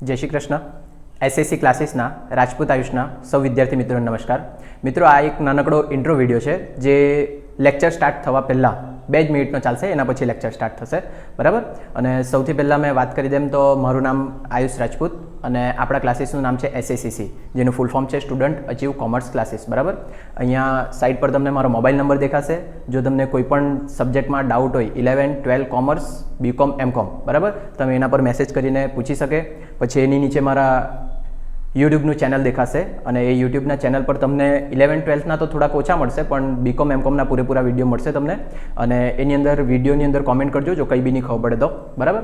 જય શ્રી કૃષ્ણ. એસએસસી ક્લાસીસના રાજપૂત આયુષના સૌ વિદ્યાર્થી મિત્રોને નમસ્કાર. મિત્રો, આ એક નાનકડો ઇન્ટ્રો વિડીયો છે જે લેક્ચર સ્ટાર્ટ થવા પહેલાં 2 જ મિનિટનો ચાલશે, એના પછી લેક્ચર સ્ટાર્ટ થશે, બરાબર. અને સૌથી પહેલાં મેં વાત કરી દેમ તો મારું નામ આયુષ રાજપૂત અને આપણા ક્લાસીસનું નામ છે એસએસીસી, જેનું ફૂલ ફોર્મ છે સ્ટુડન્ટ અચીવ કોમર્સ ક્લાસીસ, બરાબર. અહીંયા સાઇડ પર તમને મારો મોબાઈલ નંબર દેખાશે. જો તમને કોઈ પણ સબ્જેક્ટમાં ડાઉટ હોય 11, 12 કોમર્સ, બીકોમ, એમકોમ, બરાબર, તમે એના પર મેસેજ કરીને પૂછી શકે. પછી એની નીચે મારા યુટ્યુબનું ચેનલ દેખાશે અને એ યુટ્યુબના ચેનલ પર તમને 11, 12ના તો થોડાક ઓછા મળશે, પણ બીકોમ એમકોમના પૂરેપૂરા વિડીયો મળશે તમને. અને એની અંદર વિડીયોની અંદર કોમેન્ટ કરજો જો કંઈ બી નહીં ખબર પડે તો, બરાબર.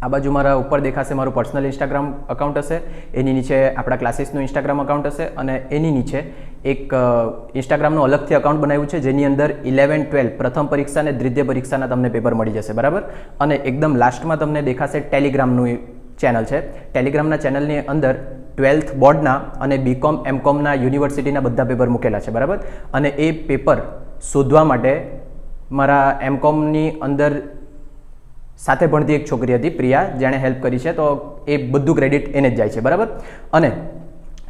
આ બાજુ મારા ઉપર દેખાશે મારું પર્સનલ ઇન્સ્ટાગ્રામ અકાઉન્ટ હશે, એની નીચે આપણા ક્લાસીસનું ઇન્સ્ટાગ્રામ અકાઉન્ટ હશે અને એની નીચે એક ઇન્સ્ટાગ્રામનું અલગથી અકાઉન્ટ બનાવ્યું છે જેની અંદર 11, 12 પ્રથમ પરીક્ષા અને દ્વિતીય પરીક્ષાના તમને પેપર મળી જશે, બરાબર. અને એકદમ લાસ્ટમાં તમને દેખાશે ટેલિગ્રામનું ચેનલ છે. ટેલિગ્રામના ચેનલની અંદર 12th બોર્ડના અને બીકોમ એમકોમના યુનિવર્સિટીના બધા પેપર મૂકેલા છે, બરાબર. અને એ પેપર શોધવા માટે મારા એમકોમની અંદર સાથે ભણતી એક છોકરી હતી પ્રિયા, જેણે હેલ્પ કરી છે, તો એ બધું ક્રેડિટ એને જ જાય છે, બરાબર. અને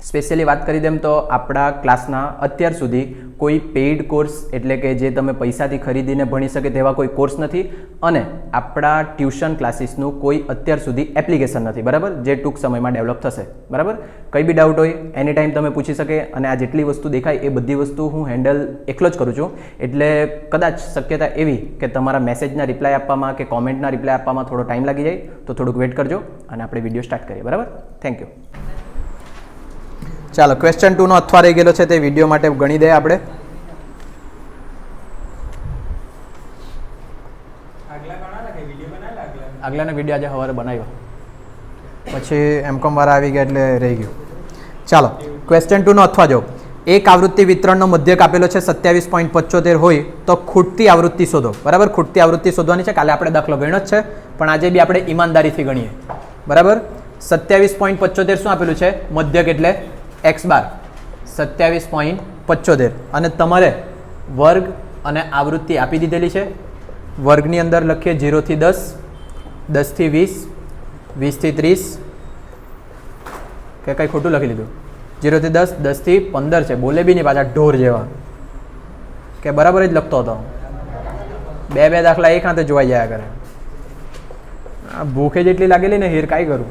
સ્પેશિયલી વાત કરી દેમ તો આપણા ક્લાસના અત્યાર સુધી કોઈ પેઇડ કોર્સ એટલે કે જે તમે પૈસાથી ખરીદીને ભણી શકે તેવા કોઈ કોર્સ નથી અને આપણા ટ્યુશન ક્લાસીસનું કોઈ અત્યાર સુધી એપ્લિકેશન નથી, બરાબર, જે ટૂંક સમયમાં ડેવલપ થશે, બરાબર. કંઈ બી ડાઉટ હોય એની ટાઈમ તમે પૂછી શકે અને આ જેટલી વસ્તુ દેખાય એ બધી વસ્તુ હું હેન્ડલ એકલો જ કરું છું. એટલે કદાચ શક્યતા એવી કે તમારા મેસેજના રિપ્લાય આપવામાં કે કોમેન્ટના રિપ્લાય આપવામાં થોડો ટાઈમ લાગી જાય, તો થોડુંક વેઇટ કરજો અને આપણે વિડીયો સ્ટાર્ટ કરીએ, બરાબર. Thank you. ચાલો, ક્વેશ્ચન 2નો અથવા રહી ગયેલો છે તે વિડીયો માટે ગણી દઈએ આપણે. આગલાનો વિડીયો આજે સવારે બનાવ્યો, પછી એમકોમ વાળા આવી ગયા એટલે રહી ગયું. ચાલો, ક્વેશ્ચન 2નો અથવા જો એક આવૃત્તિ વિતરણનો મધ્યક આપેલો છે 27.75 હોય તો ખૂટતી આવૃત્તિ શોધો, બરાબર. ખૂટતી આવૃત્તિ શોધવાની છે. કાલે આપણે દાખલો ગણ્યો જ છે, પણ આજે બી આપણે ઈમાનદારીથી ગણીએ, બરાબર. 27.75 શું આપેલું છે? મધ્યક એટલે x બાર 27.75 અને તમારે વર્ગ અને આવૃત્તિ આપી દીધેલી છે. વર્ગની અંદર લખીએ 0 થી 10, 10 થી 20, 20 થી 30, કે કંઈ ખોટું લખી લીધું? 0 થી 10, 10 થી 15 છે. બોલે બી નહીં પાછા ઢોર જેવા, કે બરાબર જ લખતો હતો. બે દાખલા એક હાથે જોવાઈ જાય કરે. આ ભૂખે જેટલી લાગેલી ને હીર કાંઈ કરું.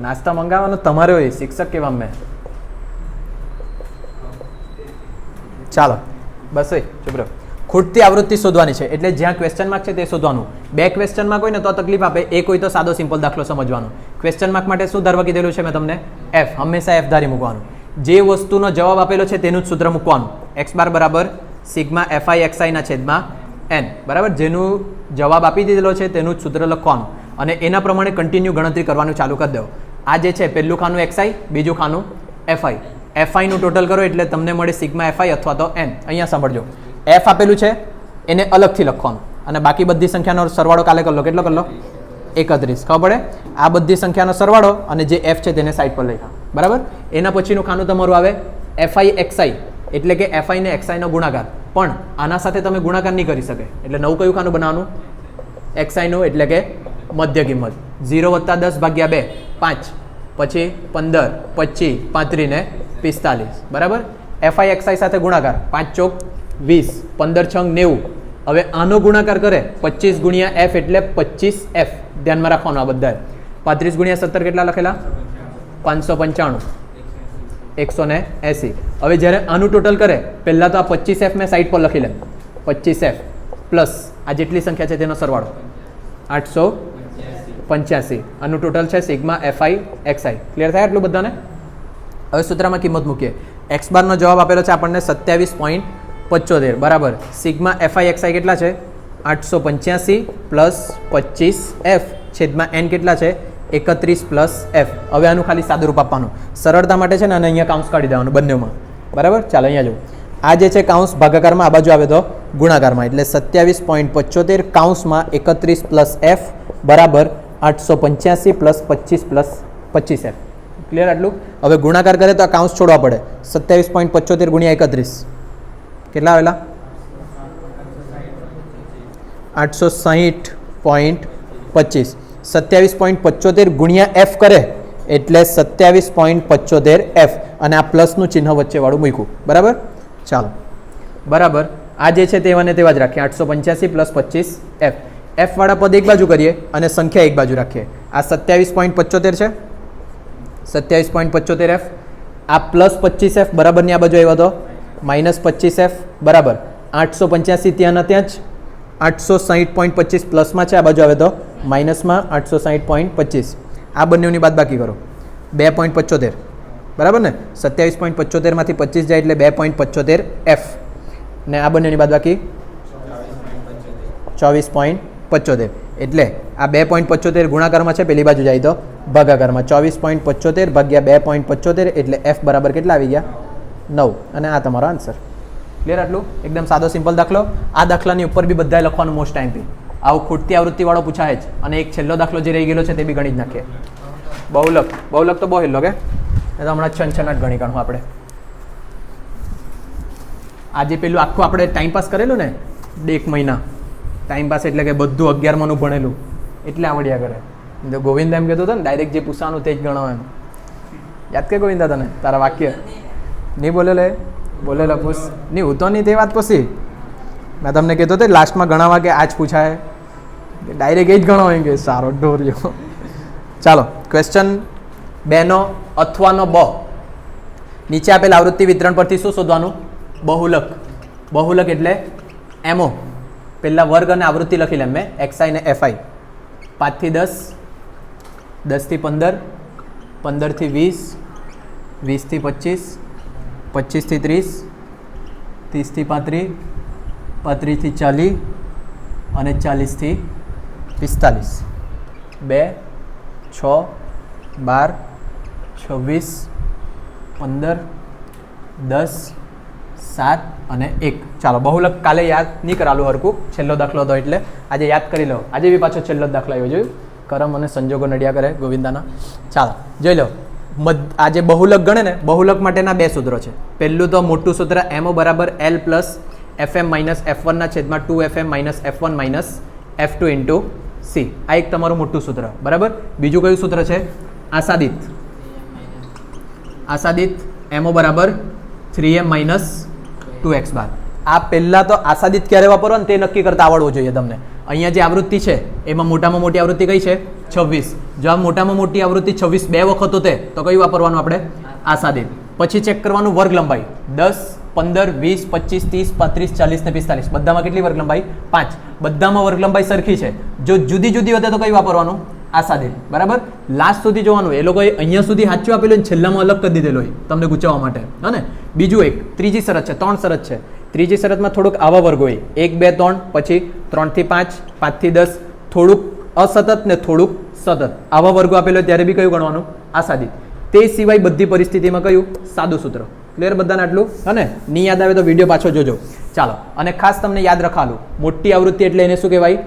નાસ્તા મંગાવવાનો તમારે હોય, શિક્ષક કેવા મેં. ચાલો બસ હોય, ચૂપ રહો. ખૂટતી આવૃત્તિ શોધવાની છે એટલે જ્યાં ક્વેશ્ચન માર્ક છે તે શોધવાનું. 2 ક્વેશ્ચન માર્ક હોય ને તો તકલીફ આપે, એક હોય તો સાદો સિમ્પલ દાખલો સમજવાનો. ક્વેશ્ચન માર્ક માટે શું ધારવા કીધેલું છે મેં તમને? f. હંમેશા f ધારી મૂકવાનું. જે વસ્તુનો જવાબ આપેલો છે તેનું જ સૂત્ર મૂકવાનું. x બાર બરાબર સિગ્મા fi xi ના છેદમાં n, બરાબર. જેનું જવાબ આપી દીધેલો છે તેનું જ સૂત્ર લખવાનું અને એના પ્રમાણે કન્ટિન્યુ ગણતરી કરવાનું ચાલુ કરી દો. આ જે છે પહેલું ખાનું xi, બીજું ખાનું fi. fi નું ટોટલ કરો એટલે તમને મળે સિગ્મા fi અથવા તો n. અહીંયા સાંભળજો, f આપેલું છે એને અલગથી લખવાનું અને બાકી બધી સંખ્યાનો સરવાળો કાલે કરી લો. કેટલો કરી લો? 31. ખબર પડે? આ બધી સંખ્યાનો સરવાળો અને જે f છે તેને સાઈડ પર લખ્યા, બરાબર. એના પછીનું ખાનું તમારું આવે fi xi એટલે કે fi ને xi નો ગુણાકાર. પણ આના સાથે તમે ગુણાકાર નહીં કરી શકે એટલે નવું કયું ખાનું બનાવવાનું? xi નું, એટલે કે મધ્ય કિંમત. 0 + 10 ભાગ્યા 2 5, પછી 15, 25, 35 ને 45, બરાબર. fi xi સાથે ગુણાકાર 5 ચોક 20, 15 છંગ 90. હવે આનો ગુણાકાર કરે 25 ગુણ્યા f એટલે 25f. ધ્યાનમાં રાખવાનું આ બધા. 35 ગુણ્યા 17 કેટલા લખેલા? 595, 180. હવે જ્યારે આનું ટોટલ કરે પહેલાં તો આ 25f મેં સાઈડ પર લખી લે. 25f પ્લસ આ જેટલી સંખ્યા છે તેનો સરવાળો 885. આનું ટોટલ છે સિગ્મા fi xi. ક્લિયર થાય આટલું બધાને? હવે સૂત્રમાં કિંમત મૂકીએ. x બારનો જવાબ આપેલો છે આપણને 27.75, બરાબર. સિગ્મા fi xi કેટલા છે? 885 પ્લસ 25f છેદમાં n કેટલા છે? 31 પ્લસ f. હવે આનું ખાલી સાદું રૂપ આપવાનું સરળતા માટે છે ને, અને અહીંયા કાઉન્સ કાઢી દેવાનું બંનેમાં, બરાબર. ચાલો અહીંયા જો આ જે છે કાઉન્સ ભાગાકારમાં, આ બાજુ આવે તો ગુણાકારમાં, એટલે 27.75 કાઉન્સમાં 31 પ્લસ f બરાબર 885 પ્લસ 25 પ્લસ 25f. ક્લિયર આટલું? હવે ગુણાકાર કરે તો આ કાઉન્સ છોડવા પડે. 27.75 ગુણ્યા 31 કેટલા આવેલા? 860.25. 27.75 ગુણ્યા એફ કરે એટલે 27.75 એફ અને આ પ્લસનું ચિહ્ન વચ્ચેવાળું મૂક્યું. બરાબર, ચાલો બરાબર. આ જે છે તેવાને તેવા જ રાખીએ. 885 પ્લસ 25 એફ. એફ વાળા પદ એક બાજુ કરીએ અને સંખ્યા એક બાજુ રાખીએ. આ 27.75 છે, 27.75 એફ. આ પ્લસ 25 એફ બરાબરની આ બાજુ આવ્યો હતો માઇનસ 25 એફ બરાબર. 885 ત્યાંના ત્યાં જ 860.25 પ્લસમાં છે, આ બાજુ આવે તો માઇનસમાં 860.25. આ બંનેની બાદ બાકી કરો 2.75 બરાબર ને. 27.75 માંથી 25 જાય એટલે 2.75 એફ ને આ બંનેની બાદ બાકી 24.75 એટલે આ 2.75 ગુણાકારમાં છે, પેલી બાજુ જાય તો ભાગાકારમાં. 24.75 ભાગ્યા 2.75 એટલે એફ બરાબર કેટલા આવી ગયા 9 અને આ તમારો આન્સર. ક્લિયર? આટલું એકદમ સાદો સિમ્પલ દાખલો. આ દાખલાની ઉપર બી બધાએ લખવાનું મોસ્ટ ટાઈમ બી આવું ખૂટતી આવૃત્તિવાળો પૂછાય જ. અને એક છેલ્લો દાખલો જે રહી ગયેલો છે તે બી ગણી જ નાખીએ. બહુલક તો બહુ હેલો કે એ તો હમણાં છનછનાટ ગણી કાઢું આપણે. આજે પેલું આખું આપણે ટાઈમપાસ કરેલું ને 1 મહિના ટાઈમપાસ એટલે કે બધું 11માનું ભણેલું એટલે આવડ્યા કરે. તો ગોવિંદા એમ કહેતો હતો ને ડાયરેક્ટ જે પૂછવાનું તે જ ગણાવો એમ. યાદ કે ગોવિંદા તને તારા વાક્ય નહીં બોલેલો પૂછ નહીં હું તો નહીં તે વાત પછી મેં તમને કહેતો હતો લાસ્ટમાં ગણાવવા કે આ જ પૂછાય ડાયરેક્ટ એ જ ગણાવો એમ કે સારો ઢોર્યો. ચાલો ક્વેશ્ચન 2 અથવાનો બ. નીચે આપેલ આવૃત્તિ વિતરણ પરથી શું શોધવાનું? બહુલક એટલે એમઓ. પહેલાં વર્ગ અને આવૃત્તિ લખી લે મેં એક્સઆઈ ને એફઆઈ. 5 થી 10, 10 થી 15, 15 થી 20, 20 થી 25, 25 થી 30, 30 થી 35, 35 થી 40 અને 40 થી 45. 2, 6, 12, 26, 15, 10, 7 અને 1. ચાલો બહુલક કાલે યાદ નહીં કરાલું હરકું, છેલ્લો દાખલો હતો એટલે આજે યાદ કરી લો. આજે બી પાછો છેલ્લો દાખલો આવ્યો જોયું. કરમ અને સંજોગો નડ્યા કરે ગોવિંદાના. ચાલો જોઈ લો. આજે બહુલક ગણે ને બહુલક માટેના 2 સૂત્રો છે. પહેલું તો મોટું સૂત્ર એમઓ બરાબર L plus FM minus F1 ના છેદમાં 2fm minus f1 minus f2 into C. આ એક તમારું મોટું સૂત્ર બરાબર. બીજું કયું સૂત્ર છે? આસાદિત એમઓ બરાબર 3m માઇનસ 2x બાર. આ પહેલાં તો આસાદિત ક્યારે વાપરવો ને તે નક્કી કરતા આવડવું જોઈએ તમને. અહીંયા જે આવૃત્તિ છે એમાં મોટામાં મોટી આવૃત્તિ કઈ છે? 26. જો આ મોટામાં મોટી આવૃત્તિ 26 2 વખત હોતે તો કયું વાપરવાનું આપણે? આસાદિત. પછી ચેક કરવાનું વર્ગ લંબાઈ 10, 15, 20, 25, 30, 35, 40 ને 45. બધામાં કેટલી વર્ગ લંબાઈ? 5. બધામાં વર્ગ લંબાઈ સરખી છે. જો જુદી જુદી હોતે તો કયું વાપરવાનું? આસાદિત. બરાબર. લાસ્ટ સુધી જોવાનું. એ લોકોએ અહીંયા સુધી સાચું આપેલું ને છેલ્લામાં અલગ કરી દીધેલો હોય તમને ગુચાવવા માટે. હા ને. બીજું એક ત્રીજી શરત છે, 3 શરત છે. ત્રીજી શરતમાં થોડુંક આવા વર્ગ હોય 1, 2, 3, પછી 3 થી 5, 5 થી 10, થોડુંક અસતત ને થોડુંક સતત. આવા વર્ગો આપેલો હોય ત્યારે બી કયું ગણવાનું? આસાદિત. તે સિવાય બધી પરિસ્થિતિમાં કયું? સાદું સૂત્ર. ક્લિયર બધાને આટલું? અને નહીં યાદ આવે તો વિડીયો પાછો જોજો. ચાલો અને ખાસ તમને યાદ રખાલું મોટી આવૃત્તિ એટલે એને શું કહેવાય?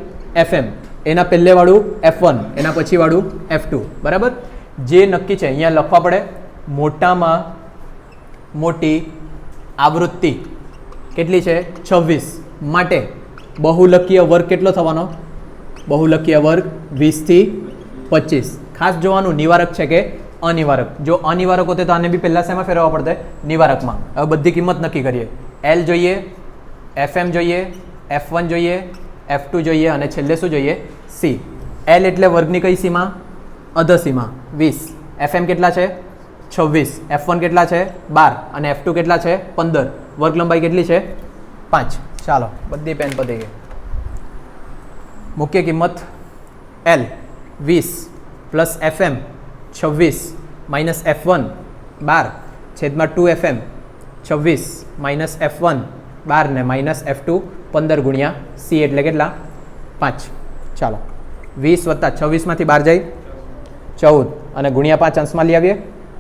એફએમ. એના પહેલે વાળું F1, એના પછી વાળું F2. બરાબર. જે નક્કી છે અહીંયા લખવા પડે મોટામાં મોટી આવૃત્તિ કેટલી છે? 26. માટે બહુલકીય વર્ગ કેટલો થવાનો? બહુલકીય વર્ગ 20 થી 25. ખાસ જોવાનું નિવારક છે કે અનિવારક. જો અનિવારક હોતે તો આને બી પહેલા શેમાં ફેરવવા પડતે? નિવારકમાં. હવે બધી કિંમત નક્કી કરીએ. L જોઈએ, FM જોઈએ, F1 જોઈએ, F2 જોઈએ અને છેલ્લે શું જોઈએ? C. L એટલે વર્ગની કઈ સીમા? અધ સીમા 20. FM કેટલા છે? 26. F1 કેટલા છે? 12 અને F2 કેટલા છે? 15. વર્ગ લંબાઈ કેટલી છે? 5. ચાલો બધી પેન પતી ગઈ. મુખ્ય કિંમત L 20 plus FM 26 minus F1 12 છેદમાં 2FM 26 માઇનસ F1 12 ને માઇનસ F2 15 ગુણ્યા C એટલે કેટલા? 5. ચાલો 20 વત્તા 26માંથી 12 જાય 14 અને ગુણ્યા 5 અંશમાં લઈ આવીએ.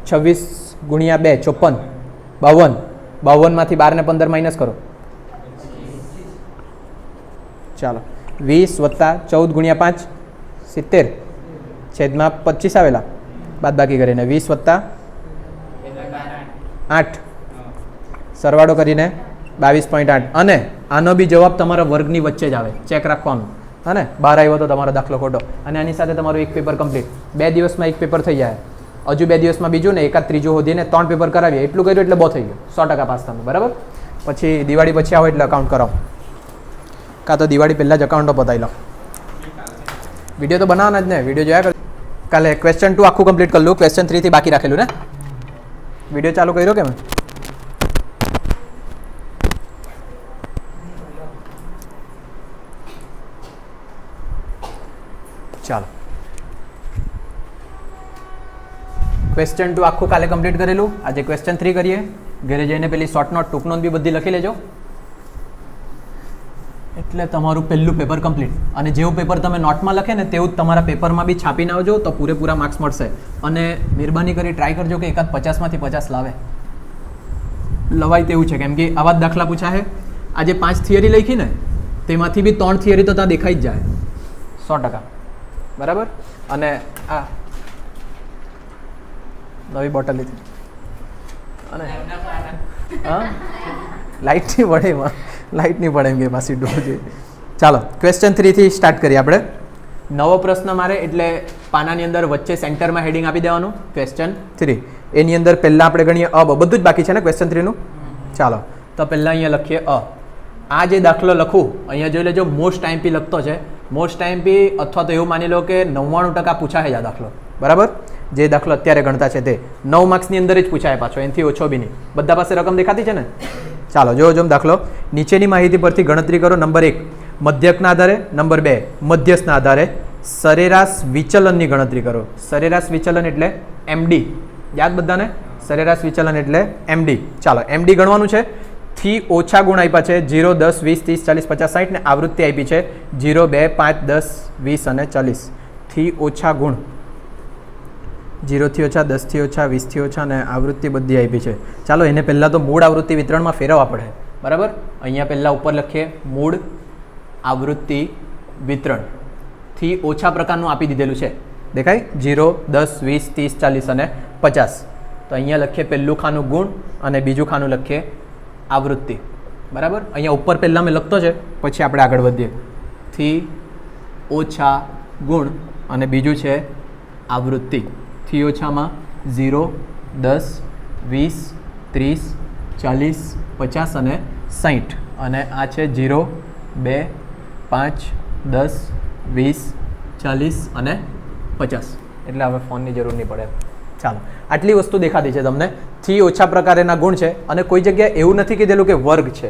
26 ગુણ્યા 2 54, 52. 52માંથી 12 ને 15 માઇનસ કરો. ચાલો 20 વત્તા 14 ગુણ્યા 5 70 છેદમાં 25 આવેલા બાદ બાકી કરીને 20 વત્તા 8 સરવાળો કરીને 22.8. અને આનો બી જવાબ તમારા વર્ગની વચ્ચે જ આવે. ચેક રાખવાનું. હા ને 12 આવ્યો તો તમારો દાખલો ખોટો અને આની સાથે તમારું એક પેપર કમ્પ્લીટ 2 દિવસમાં એક પેપર થઈ જાય હજુ 2 દિવસમાં બીજું ને એકાદ ત્રીજું શોધીને 3 પેપર કરાવીએ એટલું કર્યું એટલે બહુ થઈ ગયું 100% પાસ તમે બરાબર પછી દિવાળી પછી આવો એટલે અકાઉન્ટ કરાવો કાં તો દિવાળી પહેલાં જ અકાઉન્ટો પતાવી લો વિડીયો તો બનાવવાના જ ને વિડીયો જોયા કર કાલે ક્વેશ્ચન 2 આખું કમ્પ્લીટ કરી લો ક્વેશ્ચન 3 થી બાકી રાખેલું ને વિડીયો ચાલુ કર્યો કે મેં ચાલો ક્વેશ્ચન 2 આખું કાલે કમ્પ્લીટ કરેલું આજે ક્વેશ્ચન 3 કરીએ ઘરે જઈને પેલી શોર્ટ નોટ ટૂંક નોટ બી બધી લખી લેજો એટલે તમારું પહેલું પેપર કમ્પ્લીટ અને જેવું પેપર તમે નોટમાં લખે ને તેવું જ તમારા પેપરમાં બી છાપીને આવજો તો પૂરેપૂરા માર્ક્સ મળશે અને મહેરબાની કરી ટ્રાય કરજો કે એકાદ 50માંથી 50 લાવે લવાય તેવું છે કેમ કે આવા જ દાખલા પૂછાશે આજે 5 થિયરી લખી ને તેમાંથી બી 3 થિયરી તો ત્યાં દેખાઈ જ જાય 100% બરાબર અને આ નવી બોટલ લીધી અને હા લાઇટ નહીં પડે એમાં લાઇટ નહીં પડે એમ કે પાછી ડોર ચાલો ક્વેશ્ચન 3 થી સ્ટાર્ટ કરીએ આપણે નવો પ્રશ્ન મારે એટલે પાનાની અંદર વચ્ચે સેન્ટરમાં હેડિંગ આપી દેવાનું ક્વેશ્ચન 3 એની અંદર પહેલાં આપણે ગણીએ બધું જ બાકી છે ને ક્વેશ્ચન 3 નું ચાલો તો પહેલાં અહીંયા લખીએ આ જે દાખલો લખું અહીંયા જોઈ લેજો મોસ્ટ આઈએમપી લખતો છે મોસ્ટ આઈએમપી અથવા તો એવું માની લો કે 99% પૂછાય જ આ દાખલો બરાબર જે દાખલો અત્યારે ગણતા છે તે 9 માર્ક્સની અંદર જ પૂછાય પાછો એનાથી ઓછો બી નહીં બધા પાસે રકમ દેખાતી છે ને ચાલો જો દાખલો નીચેની માહિતી પરથી ગણતરી કરો નંબર 1 મધ્યકના આધારે નંબર 2 મધ્યસ્થના આધારે સરેરાશ વિચલનની ગણતરી કરો સરેરાશ વિચલન એટલે એમડી યાદ બધાને સરેરાશ વિચલન એટલે એમડી ચાલો એમડી ગણવાનું છે થી ઓછા ગુણ આપ્યા છે 0 10 20 30 40 50 60 ને આવૃત્તિ આપી છે 0 2 5 10 20 અને 40 થી ઓછા ગુણ 0 થી ઓછા 10 થી ઓછા 20 થી ઓછા અને આવૃત્તિ બધી આપી છે ચાલો એને પહેલાં તો મૂળ આવૃત્તિ વિતરણમાં ફેરવવા પડે બરાબર અહીંયા પહેલાં ઉપર લખીએ મૂળ આવૃત્તિ વિતરણ થી ઓછા પ્રકારનું આપી દીધેલું છે દેખાય 0 10 20 30 40 અને 50 તો અહીંયા લખીએ પહેલું ખાનું ગુણ અને બીજું ખાનું લખીએ આવૃત્તિ બરાબર અહીંયા ઉપર પહેલાં મેં લખતો છે પછી આપણે આગળ વધીએ થી ઓછા ગુણ અને બીજું છે આવૃત્તિ થી ઓછામાં 0 10 20 30 40 50 અને 60 અને આ છે 0 2 5 10 20 40 અને 50 એટલે હવે ફોનની જરૂર નહીં પડે ચાલો આટલી વસ્તુ દેખાતી છે તમને થી ઓછા પ્રકારેના ગુણ છે અને કોઈ જગ્યાએ એવું નથી કીધેલું કે વર્ગ છે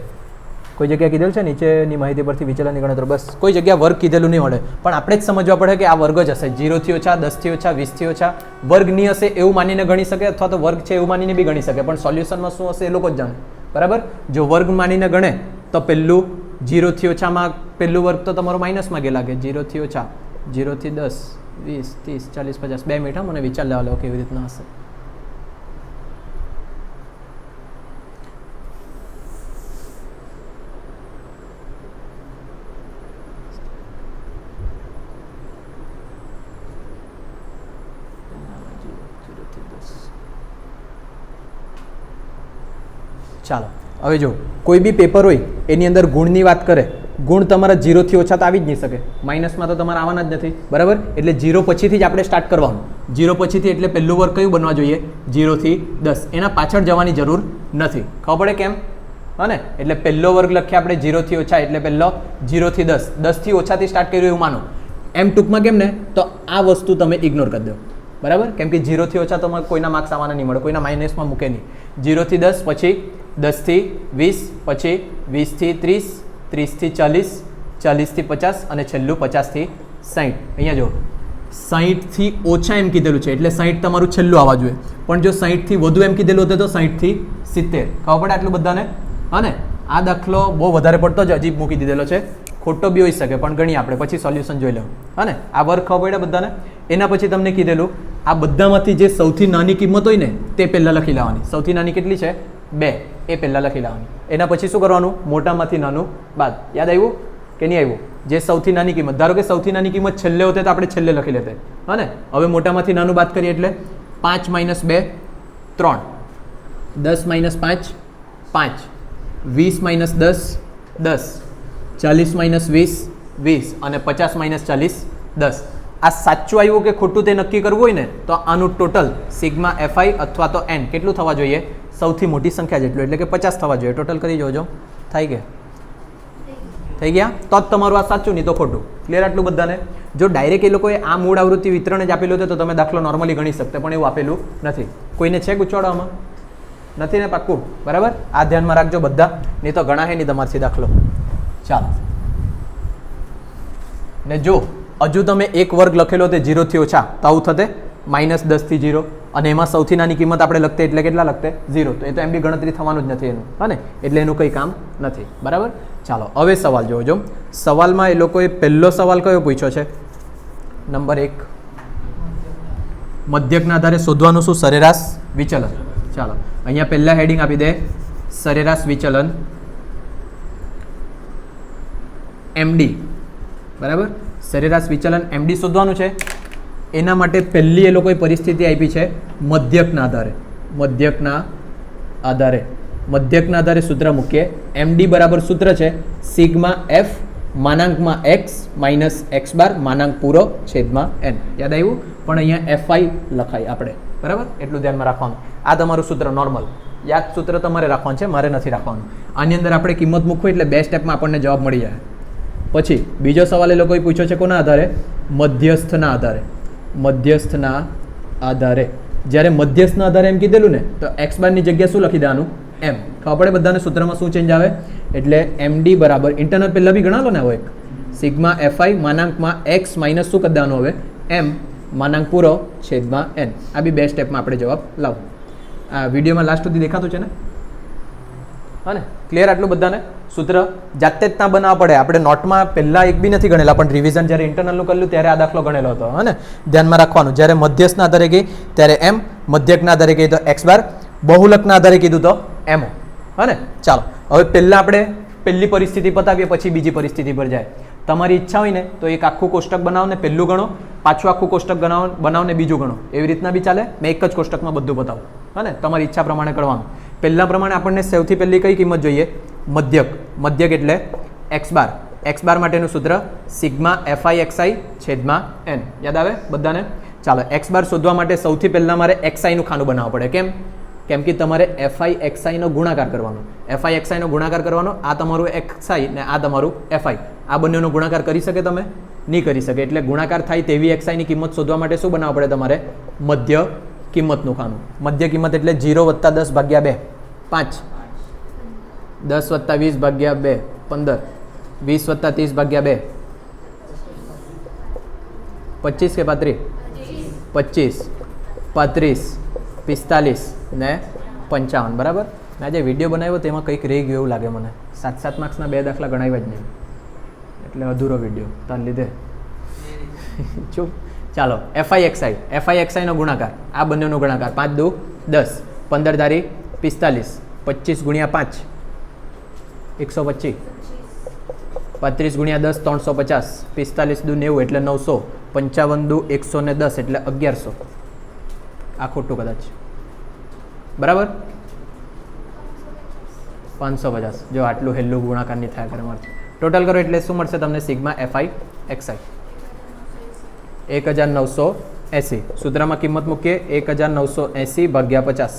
કોઈ જગ્યાએ કીધેલું છે નીચેની માહિતી પરથી વિચલનની ગણતરી બસ કોઈ જગ્યાએ વર્ગ કીધેલું નહીં મળે પણ આપણે જ સમજવા પડે કે આ વર્ગ જ હશે 0 થી ઓછા 10 થી ઓછા 20 થી ઓછા વર્ગ નહીં હશે એવું માનીને ગણી શકે અથવા તો વર્ગ છે એવું માનીને બી ગણી શકે પણ સોલ્યુશનમાં શું હશે એ લોકો જ જાણે બરાબર જો વર્ગ માનીને ગણે તો પહેલું 0 થી ઓછામાં પહેલું વર્ગ તો તમારો માઇનસમાં ગયા લાગે 0 થી ઓછા 0 થી 10 20 30 40 50 2 મિનિટ મને વિચાર લેવા લો કેવી રીતના હશે ચાલો હવે જો કોઈ બી પેપર હોય એની અંદર ગુણની વાત કરે ગુણ તમારા 0 થી ઓછા તો આવી જ નહીં શકે માઇનસમાં તો તમારે આવવાના જ નથી બરાબર એટલે 0 પછીથી જ આપણે સ્ટાર્ટ કરવાનું 0 પછીથી એટલે પહેલું વર્ગ કયું બનવા જોઈએ 0 થી 10 એના પાછળ જવાની જરૂર નથી ખબર પડે કેમ હા ને એટલે પહેલો વર્ગ લખીએ આપણે 0 થી ઓછા એટલે પહેલો 0 થી 10 10 થી ઓછાથી સ્ટાર્ટ કર્યું એવું માનો એમ ટૂંકમાં કેમ ને તો આ વસ્તુ તમે ઇગ્નોર કરી દો બરાબર કેમ કે 0 થી ઓછા તમારે કોઈના માર્ક્સ આવવાના નહીં મળે કોઈના માઇનસમાં મૂકે નહીં 0 થી 10 પછી 10 થી 20 પછી 20 થી 30 30 થી 40 40 થી 50 અને છેલ્લું 50 થી 60 અહીંયા જો 60 થી ઓછા એમ કીધેલું છે એટલે 60 તમારું છેલ્લું આવવા જોઈએ પણ જો 60 થી વધુ એમ કીધેલું હતું તો 60 થી 70 ખબર પડે આટલું બધાને હા ને આ દાખલો બહુ વધારે પડતો જ અજીબ મૂકી દીધેલો છે ખોટો બી હોઈ શકે પણ ગણીએ આપણે પછી સોલ્યુશન જોઈ લેવું હા ને આ વર્ગ ખબર પડે બધાને એના પછી તમને કીધેલું આ બધામાંથી જે સૌથી નાની કિંમત હોય ને તે પહેલાં લખી લેવાની સૌથી નાની કેટલી છે 2 એ પહેલાં લખી લેવાની એના પછી શું કરવાનું મોટામાંથી નાનું બાદ યાદ આવ્યું કે નહીં આવ્યું જે સૌથી નાની કિંમત ધારો કે સૌથી નાની કિંમત છેલ્લે હોતે તો આપણે છેલ્લે લખી લેતે હા ને હવે મોટામાંથી નાનું બાદ કરીએ એટલે 5 - 2 3 10 - 5 5 20 - 10 10 40 - 20 20 અને 50 માઇનસ 40 10. આ સાચું આવ્યું કે ખોટું તે નક્કી કરવું હોય ને તો આનું ટોટલ સિગ્મા એફઆઈ અથવા તો એન કેટલું થવા જોઈએ? સૌથી મોટી સંખ્યા જેટલું, એટલે કે 50 થવા જોઈએ. ટોટલ કરી જોજો, થઈ ગયા? થઈ ગયા? તો જ તમારું આ સાચું, નહીં તો ખોટું. ક્લિયર આટલું બધાને? જો ડાયરેક્ટ એ લોકોએ આ મૂળ આવૃત્તિ વિતરણ જ આપેલું હતું તો તમે દાખલો નોર્મલી ગણી શકતા, પણ એવું આપેલું નથી. કોઈને છે ગુચવાડવામાં? નથી ને? પાક્કું? બરાબર? આ ધ્યાનમાં રાખજો બધા, નહીં તો ઘણા હે નહીં તમારથી દાખલો. ચાલો, ને જો હજુ તમે એક વર્ગ લખેલો તે 0 થી ઓછા તો આવું થતે -10 થી 0, અને એમાં સૌથી નાની કિંમત આપણે લખતે એટલે કેટલા લખતે? 0. તો એ તો એમ બી ગણતરી થવાનું જ નથી એનું, હા ને? એટલે એનું કંઈ કામ નથી. બરાબર? ચાલો હવે સવાલ જોજો. સવાલમાં એ લોકોએ પહેલો સવાલ કયો પૂછ્યો છે? નંબર 1, મધ્યકના આધારે શોધવાનું શું? સરેરાશ વિચલન. ચાલો અહીંયા પહેલા હેડિંગ આપી દે, સરેરાશ વિચલન એમડી. બરાબર? સરેરાશ વિચલન એમડી શોધવાનું છે. એના માટે પહેલી એ લોકોએ પરિસ્થિતિ આપી છે મધ્યકના આધારે. મધ્યકના આધારે, મધ્યકના આધારે સૂત્ર મૂકીએ. એમડી બરાબર સૂત્ર છે સિગ્મા એફ માનાંકમાં એક્સ માઇનસ એક્સ બાર માનાંક પૂરો છેદમાં એન. યાદ આવ્યું? પણ અહીંયા એફઆઈ લખાય આપણે. બરાબર? એટલું ધ્યાનમાં રાખવાનું. આ તમારું સૂત્ર નોર્મલ યાદ સૂત્ર તમારે રાખવાનું છે, મારે નથી રાખવાનું. આની અંદર આપણે કિંમત મૂકવું એટલે 2 સ્ટેપમાં આપણને જવાબ મળી જાય. પછી બીજો સવાલ એ લોકોએ પૂછ્યો છે કોના આધારે? મધ્યસ્થના આધારે. મધ્યસ્થના આધારે. જ્યારે મધ્યસ્થના આધારે એમ કીધેલું ને તો એક્સ બારની જગ્યા શું લખી દેવાનું? એમ. ખબર પડે બધાને સૂત્રમાં શું ચેન્જ આવે? એટલે એમડી બરાબર ઇન્ટરનલ પહેલાં બી ગણા લો ને, હવે એક સિગ્મા એફઆઈ માનાંકમાં એક્સ માઇનસ શું કરી દેવાનું હવે? એમ માનાંક પૂરો છેદમાં એન. આ બી 2 સ્ટેપમાં આપણે જવાબ લાવો. આ વિડીયોમાં લાસ્ટ સુધી દેખાતું છે ને? હા ને? ક્લિયર આટલું બધાને? સૂત્ર જાતે જ ના બનાવવા પડે. આપણે નોટમાં પહેલાં એક બી નથી ગણેલા, પણ રિવિઝન જ્યારે ઇન્ટરનલનું કરેલું ત્યારે આ દાખલો ગણેલો હતો. હા ને? ધ્યાનમાં રાખવાનું. જ્યારે મધ્યસ્થના આધારે ગઈ ત્યારે એમ, મધ્યકના આધારે ગઈ તો એક્સ બાર, બહુલકના આધારે કીધું તો એમઓ. હા ને? ચાલો હવે પહેલાં આપણે પહેલી પરિસ્થિતિ પતાવીએ, પછી બીજી પરિસ્થિતિ પર જાય. તમારી ઈચ્છા હોય ને તો એક આખું કોષ્ટક બનાવો ને પહેલું ગણો, પાછું આખું કોષ્ટક બનાવો ને બીજું ગણો. એવી રીતના બી ચાલે. મેં એક જ કોષ્ટકમાં બધું બતાવું. હા ને? તમારી ઈચ્છા પ્રમાણે કરવાનું. પહેલા પ્રમાણે આપણને સૌથી પહેલી કઈ કિંમત જોઈએ? મધ્યક. મધ્યક એટલે એક્સ બાર. એક્સ બાર માટેનું સૂત્ર સિગ્મા એફઆઈ એક્સઆઈ છેદમાં એન. યાદ આવે બધાને? ચાલો, એક્સ બાર શોધવા માટે સૌથી પહેલાં મારે એક્સઆઈનું ખાનું બનાવવું પડે. કેમ? કેમ કે તમારે એફઆઈ એક્સઆઈનો ગુણાકાર કરવાનો. એફઆઈ એક્સઆઈનો ગુણાકાર કરવાનો. આ તમારું એક્સઆઈ ને આ તમારું એફઆઈ. આ બંનેનો ગુણાકાર કરી શકે તમે? નહીં કરી શકે. એટલે ગુણાકાર થાય તેવી એક્સઆઈની કિંમત શોધવા માટે શું બનાવવું પડે તમારે? મધ્ય કિંમતનું ખાનું. મધ્ય કિંમત એટલે 0 + 10 / 2 5, 10 + 20 / 2 15, 20 + 30 / 2 25 કે 35? 25, 35, 45 ને 55. બરાબર? મેં જે વિડીયો બનાવ્યો તેમાં કંઈક રહી ગયું એવું લાગે મને. 7 માર્ક્સના 2 દાખલા ગણાવ્યા જ નહીં, એટલે અધૂરો વિડીયો તાર લીધે ચૂપ. ચાલો, એફઆઈ એક્સઆઈ. એફઆઈ એક્સઆઈનો ગુણાકાર, આ બંનેનો ગુણાકાર 5 × 2 = 10, 15 ધારી 45, 25 × 5 125, 35 × 10 350, 45 × 2 90 એટલે 900, 55 × 2 110 એટલે 1100. આ ખોટું કદાચ. બરાબર? 550. જો આટલું હેલ્લું ગુણાકાર નહીં થયા કરે મારથી. ટોટલ કરો એટલે શું મળશે તમને? Sigma FI XI 1980. સૂત્રમાં કિંમત મૂકીએ 1980 / 50,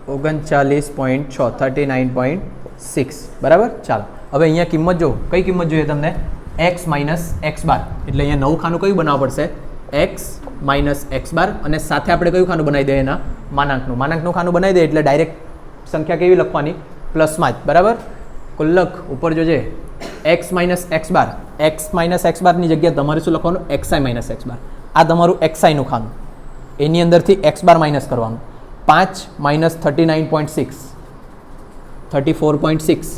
39.6, 39.6. બરાબર? ચાલો હવે અહીંયા કિંમત જો કઈ કિંમત જોઈએ તમને? એક્સ માઇનસ એક્સ બાર. એટલે અહીંયા નવું ખાનું કયું બનાવવું પડશે? એક્સ માઇનસ એક્સ બાર. અને સાથે આપણે કયું ખાનું બનાવી દઈએ? એના માનાંકનું. માનાંકનું ખાનું બનાવી દઈએ એટલે ડાયરેક્ટ સંખ્યા કેવી લખવાની? પ્લસમાં જ. બરાબર? કુલ્લક ઉપર જોજે એક્સ માઇનસ એક્સ બાર. એક્સ માઇનસ એક્સ બારની જગ્યાએ તમારે શું લખવાનું? એક્સઆઈ માઇનસ એક્સ બાર. આ તમારું એક્સઆઈનું ખાનું. એની અંદરથી એક્સ બાર માઇનસ કરવાનું. 5 - 39.6, 34.6.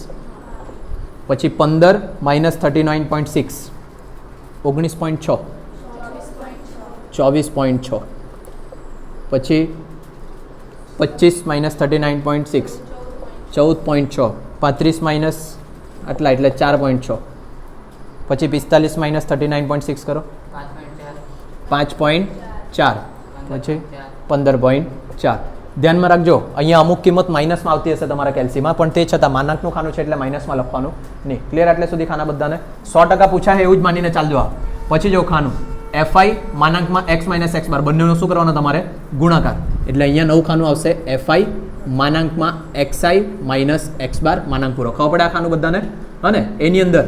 પછી 15 - 39.6 19.6, 24.6. પછી 25 - 39.6 14.6. 35 - આટલા એટલે 4.6. પછી 45 - 39.6 કરો 5.4. પછી 15.4. ધ્યાનમાં રાખજો અહીંયા અમુક કિંમત માઇનસમાં આવતી હશે તમારા કેલ્સીમાં, પણ તે છતાં માનાંકનું ખાનું છે એટલે માઇનસમાં લખવાનું નહીં. ક્લિયર? આટલે સુધી ખાના બધાને 100% પૂછાય એવું જ માનીને ચાલજો. પછી જો ખાનું FI માનાંકમાં x માઇનસ x બાર બંનેનો શું કરવાનો તમારે ગુણાકાર, એટલે અહીંયા નવું ખાનું આવશે FI માનાંકમાં XI માઇનસ x બાર માનાંક પૂરો. ખબર પડે આ ખાનું બધાને? અને એની અંદર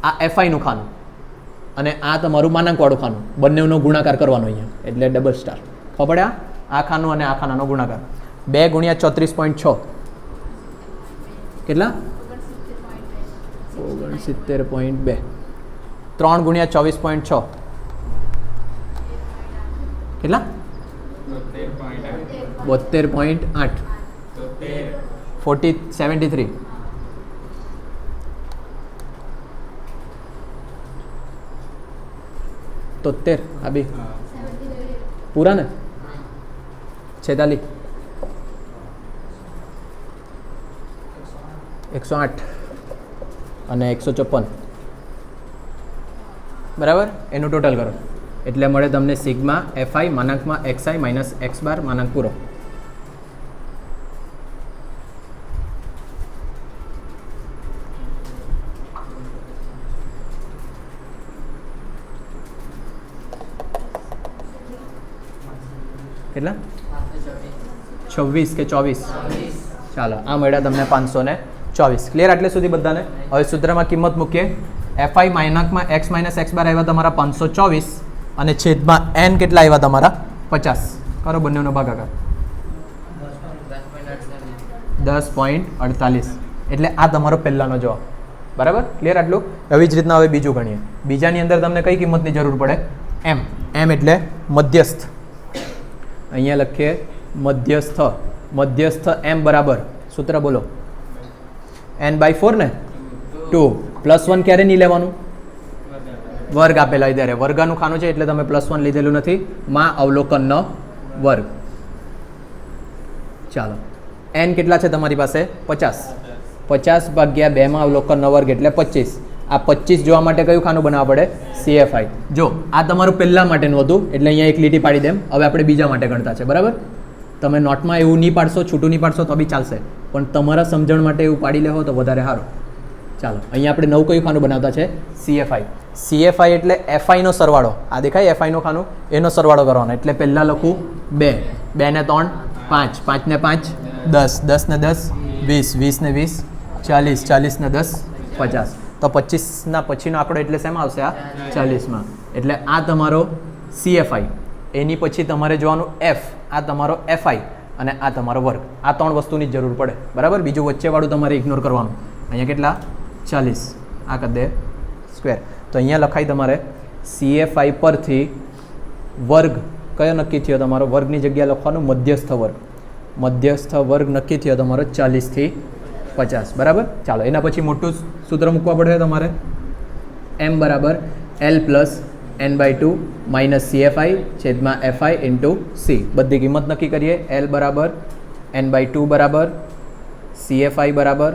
આ FI નું ખાનું અને આ તમારું માનાંકવાળું ખાનું બંનેનો ગુણાકાર કરવાનો અહીંયા, એટલે ડબલ સ્ટાર. ખબર પડે? આ ખાનું અને આ ખાનાનો ગુણાકાર 2 ગુણ્યા 34.6 કેટલા? 69.2. 3 ગુણ્યા 24.6 કેટલા? 72.8. 73. तोतेर अभी पूरा ने 46 108 અને 154 બરાબર. એનું ટોટલ કરો એટલે મળે તમને sigma FI માનાંકમાં XI minus x બાર માનાંક પૂરો. કેટલા? 26 કે 24? ચાલો આ મળ્યા તમને 524. ક્લિયર? આટલે સુધી બધાને. હવે સૂત્રમાં કિંમત મૂકીએ. FI માનાંકમાં x માઇનસ x બાર આવ્યા તમારા 524 અને છેદમાં n કેટલા આવ્યા તમારા 50. કરો બંનેનો ભાગાકાર 10.48. એટલે આ તમારો પહેલાનો જવાબ. બરાબર? ક્લિયર આટલું? એવી જ રીતના હવે બીજું ગણીએ. બીજાની અંદર તમને કઈ કિંમતની જરૂર પડે? m. m એટલે મધ્યસ્થ. અહીંયા લખીએ મધ્યસ્થ. મધ્યસ્થ m બરાબર સૂત્ર બોલો. n/4 ને 2 +1 ક્યારે નહીં લેવાનું? વર્ગ આપેલા હોય ત્યારે. વર્ગનું ખાનું છે એટલે તમે +1 લીધેલું નથી. માં અવલોકનનો વર્ગ. ચાલો n કેટલા છે તમારી પાસે? 50. 50 ભાગ્યા 2 માં અવલોકનનો વર્ગ એટલે 25. આ 25 જોવા માટે કયું ખાનું બનાવવા પડે? CFI. જો આ તમારું પહેલા માટેનું હતું એટલે અહીંયા એક લીટી પાડી દેમ. હવે આપણે બીજા માટે ગણતા છે. બરાબર? તમે નોટમાં એવું નહીં પાડશો, છૂટું નહીં પાડશો તો બી ચાલશે, પણ તમારા સમજણ માટે એવું પાડી લેવો તો વધારે સારું. ચાલો અહીંયા આપણે નવું કયું ખાનું બનાવતા છે? CFI. CFI એટલે FI નો સરવાળો. આ દેખાય FI નું ખાનું, એનો સરવાળો કરવાનો. એટલે પહેલાં લખું 2, 2 ને 3 5, 5 ને 5 10, 10 ને 10 20, 20 ને 20 40, 40 ને 10 50. તો 25ના પછીનો આંકડો એટલે શેમાં આવશે? આ 40માં. એટલે આ તમારો CFI. એની પછી તમારે જોવાનું F. આ તમારો FI અને આ તમારો વર્ગ. આ 3 વસ્તુની જ જરૂર પડે. બરાબર? બીજું વચ્ચેવાળું તમારે ઇગ્નોર કરવાનું. અહીંયા કેટલા? 40. આ કરી દે સ્ક્વેર. તો અહીંયા લખાય તમારે CFI પરથી વર્ગ કયો નક્કી થયો તમારો? વર્ગની જગ્યા લખવાનું મધ્યસ્થ વર્ગ. મધ્યસ્થ વર્ગ નક્કી થયો તમારો 40 થી 50. બરાબર? ચાલો એના પછી મોટું સૂત્ર મૂકવા પડે તમારે. m બરાબર L plus n/2 minus CFI છેદમાં FI ઇન્ટુ C. બધી કિંમત નક્કી કરીએ. L બરાબર n/2 બરાબર CFI બરાબર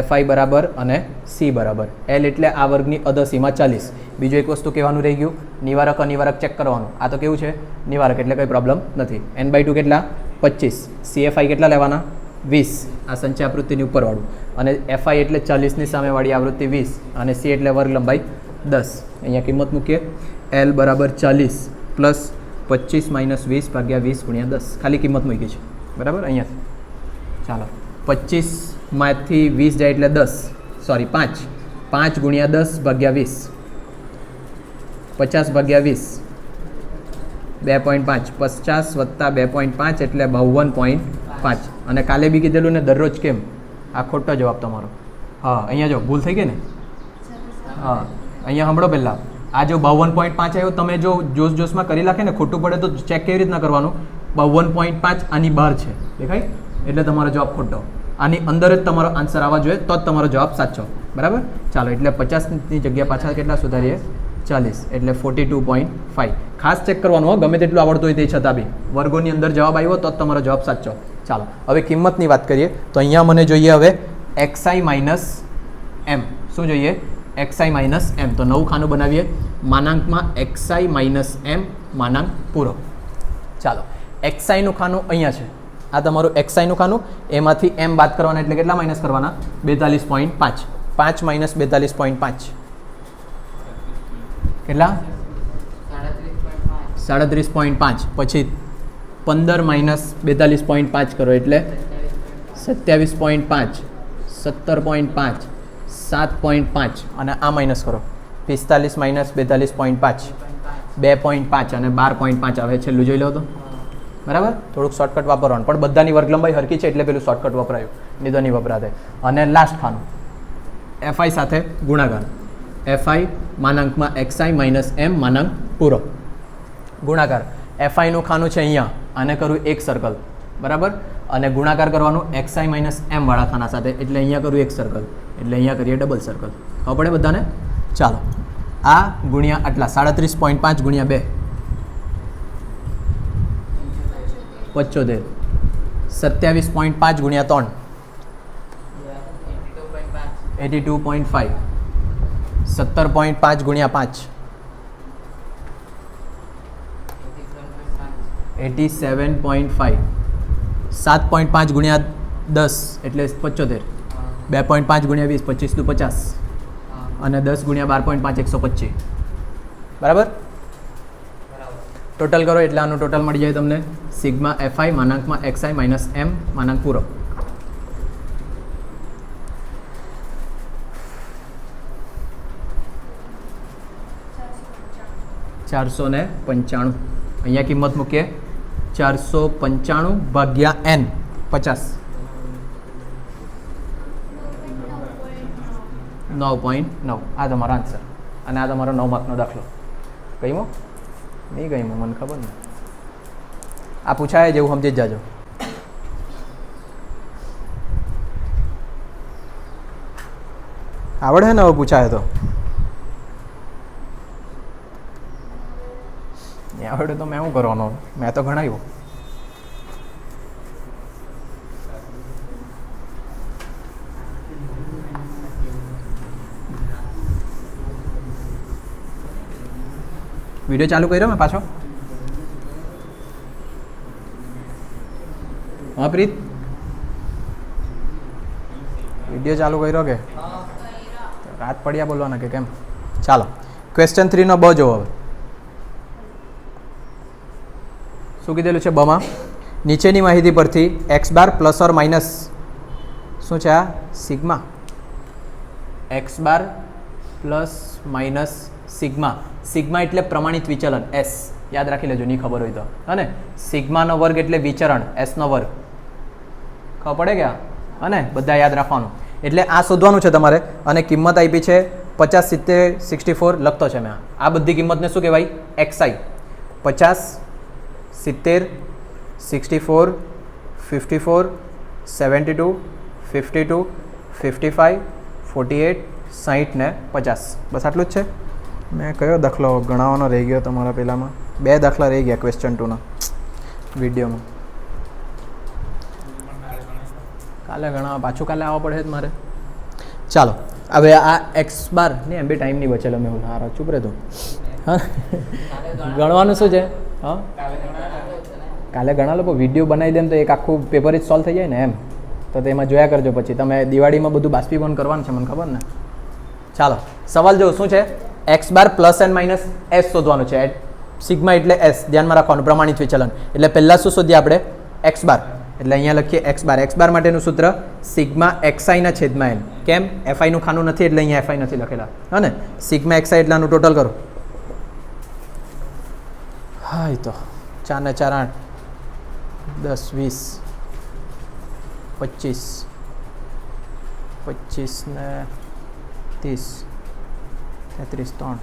FI બરાબર અને C બરાબર. L એટલે આ વર્ગની અધસીમાં 40. બીજું એક વસ્તુ કહેવાનું રહી ગયું, નિવારક અનિવારક ચેક કરવાનું. આ તો કેવું છે? નિવારક એટલે કંઈ પ્રોબ્લેમ નથી. n/2 કેટલા? 25. CFI કેટલા લેવાના? 20. આ સંચય આવૃત્તિની ઉપરવાળું. અને FI એટલે 40ની સામેવાળી આવૃત્તિ 20 અને C એટલે વર્ગ લંબાઈ 10. અહીંયા કિંમત મૂકીએ. L બરાબર 40 પ્લસ 25 માઇનસ 20 ભાગ્યા 20 ગુણ્યા 10. ખાલી કિંમત મૂકી છે. બરાબર? અહીંયા ચાલો 25 માંથી 20 જાય એટલે 10, સોરી 5. 5 ગુણ્યા 10 ભાગ્યા 20 50 ભાગ્યા 20 2.5. 50 વત્તા 2.5 એટલે 52.5. અને કાલે બી કીધેલું ને દરરોજ કેમ? આ ખોટો જવાબ તમારો. હા અહીંયા જો ભૂલ થઈ ગઈ ને. હા અહીંયા સાંભળો પહેલાં. આ જો 52.5 આવ્યો, તમે જો જોશમાં કરી નાખે ને ખોટું પડે તો ચેક કેવી રીતના કરવાનું? 52.5 આની બહાર છે, દેખાય? એટલે તમારો જવાબ ખોટો. આની અંદર જ તમારો આન્સર આવવા જોઈએ તો જ તમારો જવાબ સાચો. બરાબર? ચાલો એટલે 50ની જગ્યા પાછા કેટલા સુધારીએ? 40 એટલે 42.5. ખાસ ચેક કરવાનું હો, ગમે તેટલું આવડતું હોય તે છતાં બી વર્ગોની અંદર જવાબ આવ્યો તો જ તમારો જવાબ સાચો. ચાલો હવે કિંમતની વાત કરીએ તો અહીંયા મને જોઈએ હવે XI માઇનસ M. શું જોઈએ? XI minus M. તો નવું ખાનું બનાવીએ. માનાંકમાં XI માઇનસ M માનાંક પૂરો. ચાલો XI નું ખાનું અહીંયા છે આ તમારું એક્સઆઈનું ખાનું, એમાંથી એમ બાદ કરવાના એટલે કેટલા માઇનસ કરવાના? 42.5. 5 માઇનસ 42.5 કેટલા? 37.5. પછી 15 માઇનસ 42.5 કરો એટલે 27.5, 17.5, 7.5 અને આ માઇનસ કરો 45 માઇનસ 42.5 2.5 અને 12.5 આવે. છેલ્લું જોઈ લો તો બરાબર. થોડુંક શોર્ટકટ વાપરવાનું, પણ બધાની વર્ગ લંબાઈ હરકી છે એટલે પેલું શોર્ટકટ વપરાયું, નહીં તો નહીં વપરાતે. અને લાસ્ટ ખાનું એફઆઈ સાથે ગુણાકાર. એફઆઈ માનાંકમાં એક્સઆઈ માઇનસ એમ માનાંક પૂરો ગુણાકાર. એફઆઈનું ખાનું છે અહીંયા, આને કરું એક સર્કલ બરાબર, અને ગુણાકાર કરવાનું એક્સઆઈ માઇનસ એમ વાળા ખાના સાથે, એટલે અહીંયા કરું એક સર્કલ, એટલે અહીંયા કરીએ ડબલ સર્કલ. ખબર પડે બધાને? ચાલો, આ ગુણ્યા આટલા 37.5 ગુણ્યા 2 75, 27.5 ગુણ્યા 3 82.5, 17.5 ગુણ્યા 5 87.5, 7.5 ગુણ્યા 10 એટલે 75, 2.5 ગુણ્યા 20 25 × 50 અને 10 ગુણ્યા 12.5 125 બરાબર. ટોટલ કરો એટલે આનું ટોટલ મળી જાય તમને sigma FI માનાંકમાં XI minus M માનાંક પૂરો. $495. અહીંયા કિંમત મૂકીએ 495 ભાગ્યા n 50 9.9. આ તમારો આન્સર અને આ તમારો 9 માર્કનો દાખલો. ગઈમો નહીં ગઈમો મને ખબર નહીં. આ પૂછાય જેવું સમજી જ જાજો. આવડે ને હવે પૂછાય તો આવડે તો મેં શું કરવાનો? મેં તો ગણાવ્યું. વિડીયો ચાલુ કર્યો મેં પાછો? હા પ્રીત, વિડીયો ચાલુ કર્યો કે રાત પડ્યા બોલવાના કે કેમ? ચાલો, ક્વેશ્ચન 3 નો બ જોવો. હવે શું કીધેલું છે બમાં? નીચેની માહિતી પરથી x bar plus or minus શું છે? આ sigma x bar plus minus sigma. Sigma એટલે પ્રમાણિત વિચલન એસ, યાદ રાખી લેજો નહીં ખબર હોય તો. અને સિગ્માનો વર્ગ એટલે વિચરણ એસનો વર્ગ. ખબર પડે ગયા? અને બધા યાદ રાખવાનું. એટલે આ શોધવાનું છે તમારે. અને કિંમત આપી છે 50, 70, 64 લખતો છે મેં. આ બધી કિંમતને શું કહેવાય? એક્સઆઈ. 50, 70, 64, 54, 72, 52, 55, 48, 60 ને 50. બસ આટલું જ છે. મેં કયો દાખલો ગણાવવાનો રહી ગયો તમારા પહેલામાં? 2 દાખલા રહી ગયા ક્વેશ્ચન 2ના વિડીયોમાં. કાલે ગણાવવા પાછું કાલે આવવા પડે મારે. ચાલો, હવે આ એક્સ બાર નહીં, એમ બી ટાઈમ નહીં બચેલો. મેં હારા ચૂપ રહેતો. હા, ગણવાનું શું છે? હા, કાલે ગણા લો. વિડીયો બનાવી દે તો એક આખું પેપર જ સોલ્વ થઈ જાય ને એમ. તો તેમાં જોયા કરજો. પછી તમે દિવાળીમાં બધું બાષ્પીભવન કરવાનું છે, મને ખબર ને. ચાલો, સવાલ જો શું છે? X bar plus and minus S શોધવાનું છે. સિગ્મા એટલે એસ, ધ્યાનમાં રાખવાનું, પ્રમાણિત વિચલન. એટલે પહેલાં શું શોધીએ આપણે? X bar. એટલે અહીંયા લખીએ એક્સ બાર. એક્સ બાર માટેનું સૂત્ર સિગ્મા એક્સઆઈના છેદમાં એન. કેમ? એફઆઈનું ખાનું નથી એટલે અહીંયા એફઆઈ નથી લખેલા. હા ને? સિગ્મા એક્સઆઈ એટલે આનું ટોટલ કરો. હા, એ તો 4 ને 4 8, 10 20, 25, 25 ને 30, 33, 3,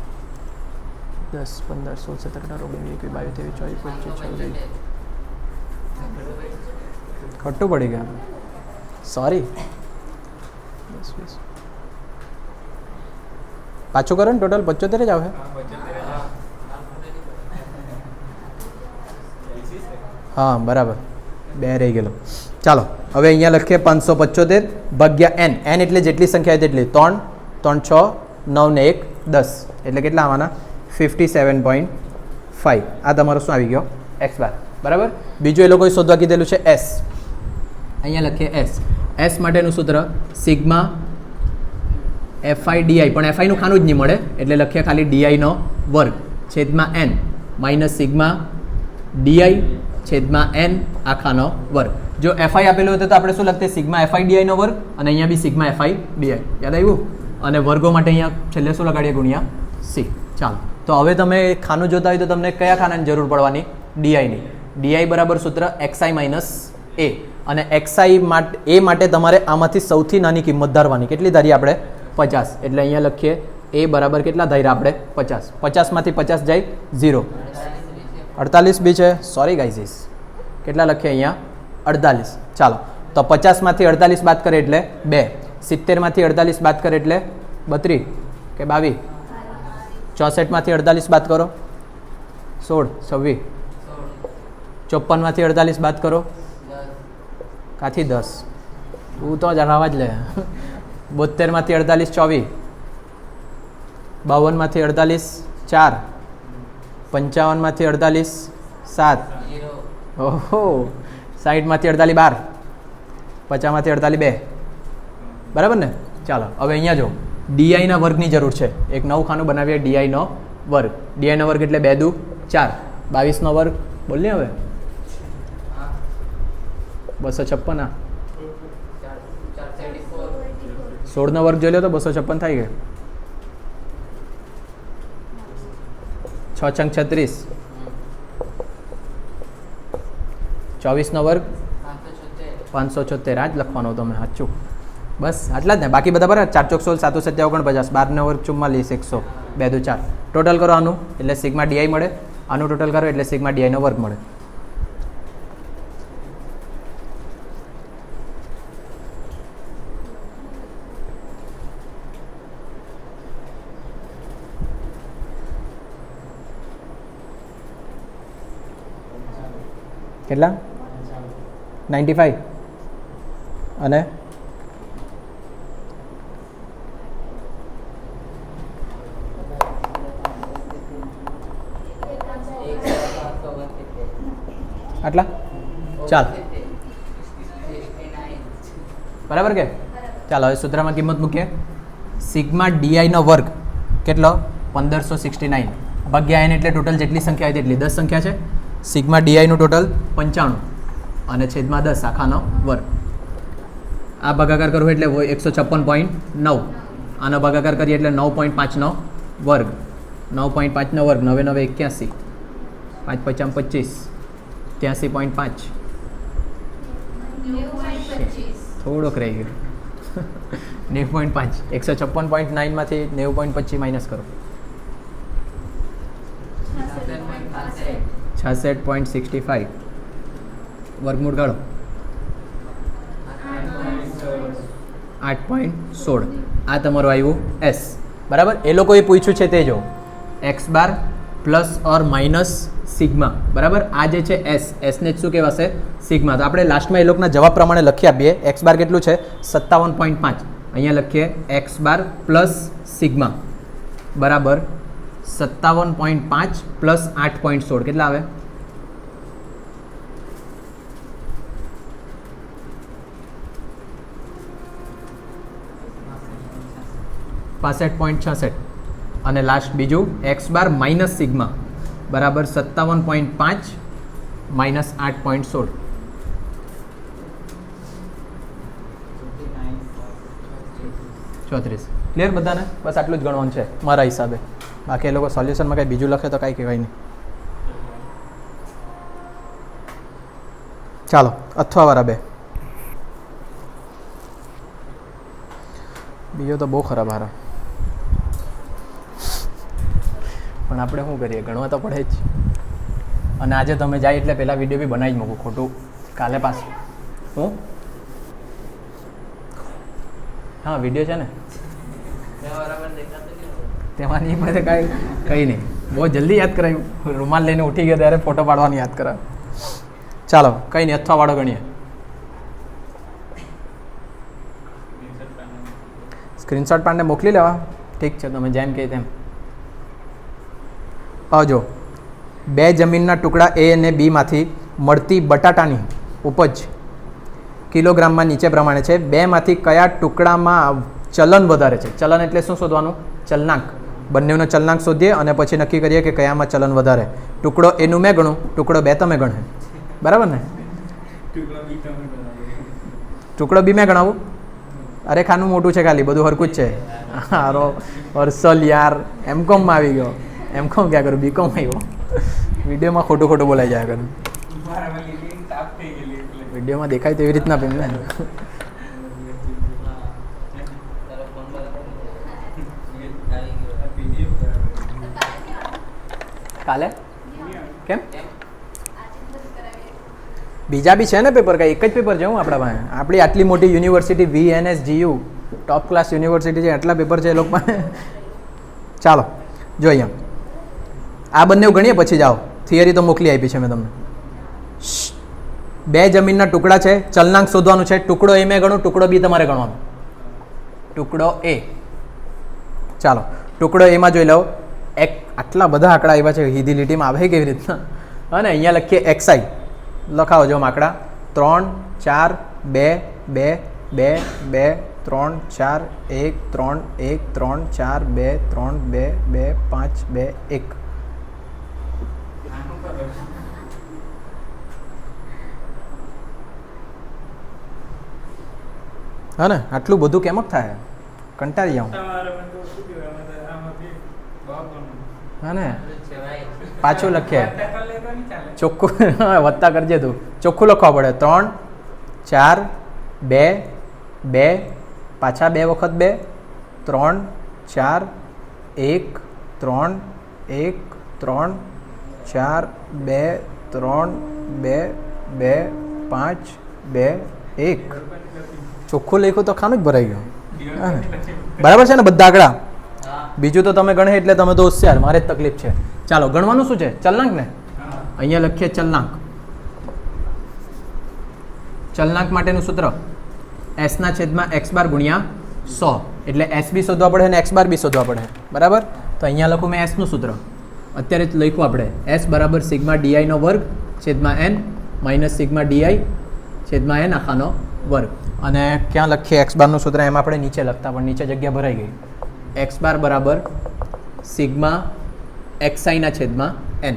10, 15, 16, 17, 18, 19, 20, 22, 23, 24, 25, 26. ખોટું પડી ગયા, સોરી. 10, 20. પાછું કરો ને, ટોટલ 75 જ આવે. હા બરાબર, 2 રહી ગયેલો. ચાલો, હવે અહીંયા લખીએ 575 ભાગ્યા એન. એન એટલે જેટલી સંખ્યા તેટલી. 3, 3, 6, 9 ને 1, 10. એટલે કેટલા આવવાના? 57.5. આ તમારો શું આવી ગયો? X bar. બરાબર. બીજું એ લોકોએ શોધવા કીધેલું છે એસ. અહીંયા લખીએ એસ. એસ માટેનું સૂત્ર સિગ્મા એફઆઈ ડીઆઈ, પણ એફઆઈનું ખાનું જ નહીં મળે એટલે લખીએ ખાલી ડીઆઈનો વર્ગ છેદમાં એન માઇનસ સિગ્મા ડીઆઈ છેદમાં એન આખાનો વર્ગ. જો એફઆઈ આપેલું હતું તો આપણે શું લખીએ સિગ્મા એફઆઈ ડીઆઈનો વર્ગ, અને અહીંયા બી સિગ્મા એફઆઈ ડીઆઈ. યાદ આવ્યું? અને વર્ગો માટે અહીંયા છેલ્લે શું લગાડીએ? ગુણ્યા સી. ચાલો, તો હવે તમે ખાનું જોતા હોય તો તમને કયા ખાનાની જરૂર પડવાની? ડીઆઈની. ડીઆઈ બરાબર સૂત્ર એક્સઆઈ માઇનસ એ, અને એક્સઆઈ માટે એ માટે તમારે આમાંથી સૌથી નાની કિંમત ધારવાની. કેટલી ધારીએ આપણે? 50. એટલે અહીંયા લખીએ એ બરાબર કેટલા ધાર્યા આપણે? 50. 50માંથી 50 જાય 0. 48 બી છે, સોરી ગાઈઝ. કેટલા લખીએ અહીંયા? 48. ચાલો, તો 50માંથી 48 બાદ કરે એટલે 2. 70માંથી 48 બાદ કરે એટલે 32 કે 22. 64માંથી 48 બાદ કરો 16, 26. 54માંથી 48 બાદ કરો કાથી 10. તું તો જણાવવા જ લે. 72માંથી 48 24. 52માંથી 48 4. 55માંથી 48 7. ઓહો. 60માંથી 48 12. 50માંથી 48 2. બરાબર ને? ચાલો, હવે અહીંયા જો ડીઆઈના વર્ગની જરૂર છે. એક નવું ખાનું બનાવીએ ડીઆઈનો વર્ગ. ડીઆઈનો વર્ગ એટલે 2 દુ 4. 22નો વર્ગ બોલ ને હવે 256. 16નો વર્ગ જોઈ લો તો 256 થઈ ગયો. 6 છંગ 36. 24નો વર્ગ 576. આ જ લખવાનો તમે સાચું. બસ આટલા જ ને, બાકી બધા બરાબર. 4 ચોક 16, 7 57 49, 12નો વર્ગ 44, 100, 2 દુ 4. ટોટલ કરો આનું એટલે સિગ્મા ડીઆઈ મળે. આનું ટોટલ કરો એટલે સિગ્મા ડીઆઈનો વર્ગ મળે. કેટલા? 95 અને આટલા. ચાલ બરાબર કે? ચાલો હવે સૂત્રમાં કિંમત મૂકીએ. સિગ્મા ડીઆઈનો વર્ગ કેટલો? 1569 ભાગ્યા એન એટલે ટોટલ જેટલી સંખ્યા હોય તેટલી 10 સંખ્યા છે. સિગ્મા ડીઆઈનું ટોટલ 95 અને છેદમાં 10 આખાનો વર્ગ. આ ભાગાકાર કરવો એટલે 156.9. આનો ભાગાકાર કરીએ એટલે 9.5નો વર્ગ. 9.5નો વર્ગ 9 9 81. 5 5 25. 83.5. થોડોક રહી ગયો. 90.5. 156.9 માંથી 90.25 માઇનસ કરો. 66.65. વર્ગમૂળ કાઢો. 8.16. આ તમારું આવ્યું એસ. બરાબર? એ લોકોએ પૂછ્યું છે તે જો x bar plus or minus sigma. બરાબર? આ જે છે એસ, એસને જ શું કહેવાશે? સિગ્મા. તો આપણે લાસ્ટમાં એ લોકોના જવાબ પ્રમાણે લખી આપીએ. એક્સ બાર કેટલું છે? 57.5. અહીંયા લખીએ એક્સ બાર પ્લસ સિગ્મા બરાબર 57.5 પ્લસ 8.16. કેટલા આવે? 65.66. અને લાસ્ટ બીજું એક્સ બાર માઇનસ સિગ્મા બરાબર 57.5 માઇનસ 8.16. ક્લિયર બધાને? બસ આટલું જ ગણવાનું છે મારા હિસાબે. બાકી એ લોકો સોલ્યુશનમાં કંઈ બીજું લખે તો કાંઈ કહેવાય નહીં. ચાલો અથવાવાળા 2. બીજો તો બહુ ખરાબ હારા, પણ આપણે શું કરીએ, ગણવા તો પડે જ. અને આજે તમે જાય એટલે પહેલાં વિડીયો બી બનાવી જ મૂકું, ખોટું કાલે પાછું. હું હા વિડીયો છે ને તેમાં નહીં મળે કાંઈ કંઈ નહીં. બહુ જલ્દી યાદ કરાયું. રૂમાલ લઈને ઉઠી ગયો ત્યારે ફોટો પાડવાની યાદ કરાવ. ચાલો કંઈ નહીં, અથવાવાળો ગણીએ. સ્ક્રીનશોટ પાડને મોકલી લેવા. ઠીક છે, તમે જેમ કહે તેમ. આવજો. 2 જમીનના ટુકડા એ અને બીમાંથી મળતી બટાટાની ઉપજ કિલોગ્રામમાં નીચે પ્રમાણે છે. બેમાંથી કયા ટુકડામાં ચલન વધારે છે? ચલન એટલે શું શોધવાનું? ચલનાંક. બંનેનો ચલનાંક શોધીએ અને પછી નક્કી કરીએ કે કયામાં ચલન વધારે. ટુકડો એનું મેં ગણું, ટુકડો બે તમે ગણે, બરાબર ને? ટુકડો બી મેં ગણાવું? અરે ખાનું મોટું છે, ખાલી બધું હરકું જ છે. હારો હર્ષલ યાર, એમકોમમાં આવી ગયો. એમકોમ ક્યાં કરું, બીકોમ આવ્યો. વિડીયોમાં ખોટું ખોટું બોલાઈ જાય કરું. વિડીયોમાં દેખાય તેવી રીતના પેન ને. કાલે કેમ બીજા બી છે ને પેપર? કઈ એક જ પેપર છે હું આપણા પાસે? આપણી આટલી મોટી university VNSGU top class university છે, એટલા પેપર છે એ લોકો પાસે. ચાલો જો અહીંયા આ બંને ગણીએ પછી જાઓ. થિયરી તો મોકલી આપી છે મેં તમને. બે જમીનના ટુકડા છે, ચલનાંક શોધવાનું છે. ટુકડો એ મેં ગણું, ટુકડો બી તમારે ગણવાનો. ટુકડો એ, ચાલો ટુકડો એમાં જોઈ લો. આટલા બધા આંકડા આવ્યા છે, સીધી લીટીમાં આવે કેવી રીતના? અને અહીંયા લખીએ XI. લખાવો જો આંકડા 3 4 2 2 2 2 3 4 1 3 1 3 4 2 3 2 2 5 2 1. હા ને, આટલું બધું કેમ જ થાય? કંટાળી જાઉં. હા ને, પાછું લખીએ ચોખ્ખું. વત્તા કરજે તું, ચોખ્ખું લખવા પડે. 3 4 2 2 પાછા 2 વખત 2 3 4 1 3 1 3 4 2 3 2 2 5 2 1. ચોખ્ખું લખ્યું તો ખાનું જ ભરાઈ ગયું. બરાબર છે ને બધા આંકડા? બીજું તો તમે ગણે એટલે તમે તો હોશિયાર, મારે જ તકલીફ છે. ચાલો ગણવાનું શું છે? ચલનાંક ને. અહીંયા લખીએ ચલનાંક. ચલનાંક માટેનું સૂત્ર S/(x) ગુણ્યા 100. એટલે S બી શોધવા પડે અને x બાર બી શોધવા પડે, બરાબર? તો અહીંયા લખું મેં S નું સૂત્ર. અત્યારે લખ્યું આપણે S બરાબર σ/di² માઇનસ σ/di/n આખાનો વર્ગ. અને ક્યાં લખીએ x બારનું સૂત્ર? એમાં આપણે નીચે લખતા, પણ નીચે જગ્યા ભરાઈ ગઈ. x બાર બરાબર σ/xi/n,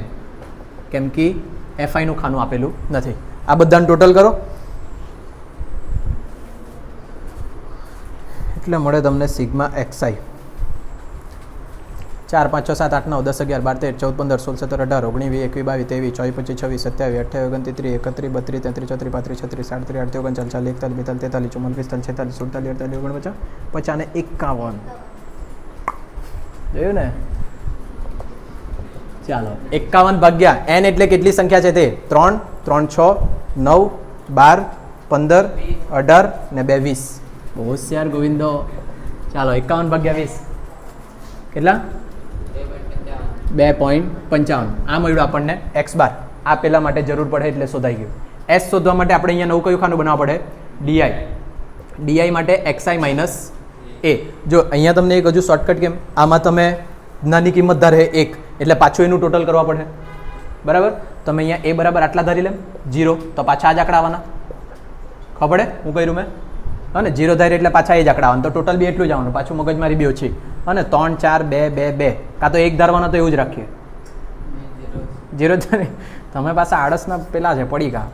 કેમ કે fi નું ખાનું આપેલું નથી. આ બધાનું ટોટલ કરો એટલે મળે તમને σxi. 4 5 6 7 8 9 10 11 12 13 14 15 16 17 18 19 20 21 22 23 24 26 27 28 29 30 31 32 33 34 35 36 37 38 39 40 41 42 43 44 45 46 47 48 48 49 50 51. જોયું ને? ચાલો 51 ભાગ્યા n એટલે કેટલી સંખ્યા છે તે? 3 3 6 9 12 15 18 ને 2 20. બહુ હોશિયાર ગોવિંદો. ચાલો 51 ભાગ્યા 20 કેટલા? 2.55. આ મળ્યું આપણને x બાર. આ પેલા માટે જરૂર પડે એટલે શોધાઈ ગયું. s શોધવા માટે આપણે અહીંયા નવું કયું ખાનું બનાવવા પડે? di માટે xi માઇનસ a. જો અહીંયા તમને એક હજુ શોર્ટકટ કેમ? આમાં તમે નાની કિંમત ધારે 1 એટલે પાછું એનું ટોટલ કરવા પડે, બરાબર? તમે અહીંયા a બરાબર આટલા ધારી લે 0, તો પાછા આ જ આંકડા આવવાના. ખબર પડે હું કર્યું મેં? હા ને, 0 ધારી એટલે પાછા એ જ આંકડા આવવાના. તો ટોટલ બી એટલું જ આવવાનું. પાછું મગજમારી બી ઓછી. અને 3 4 2 2 2 કાં તો 1 ધારવાનો, તો એવું જ રાખીએ. 0 ધારી તમે પાછા આળસના પેલા છે પડી કા.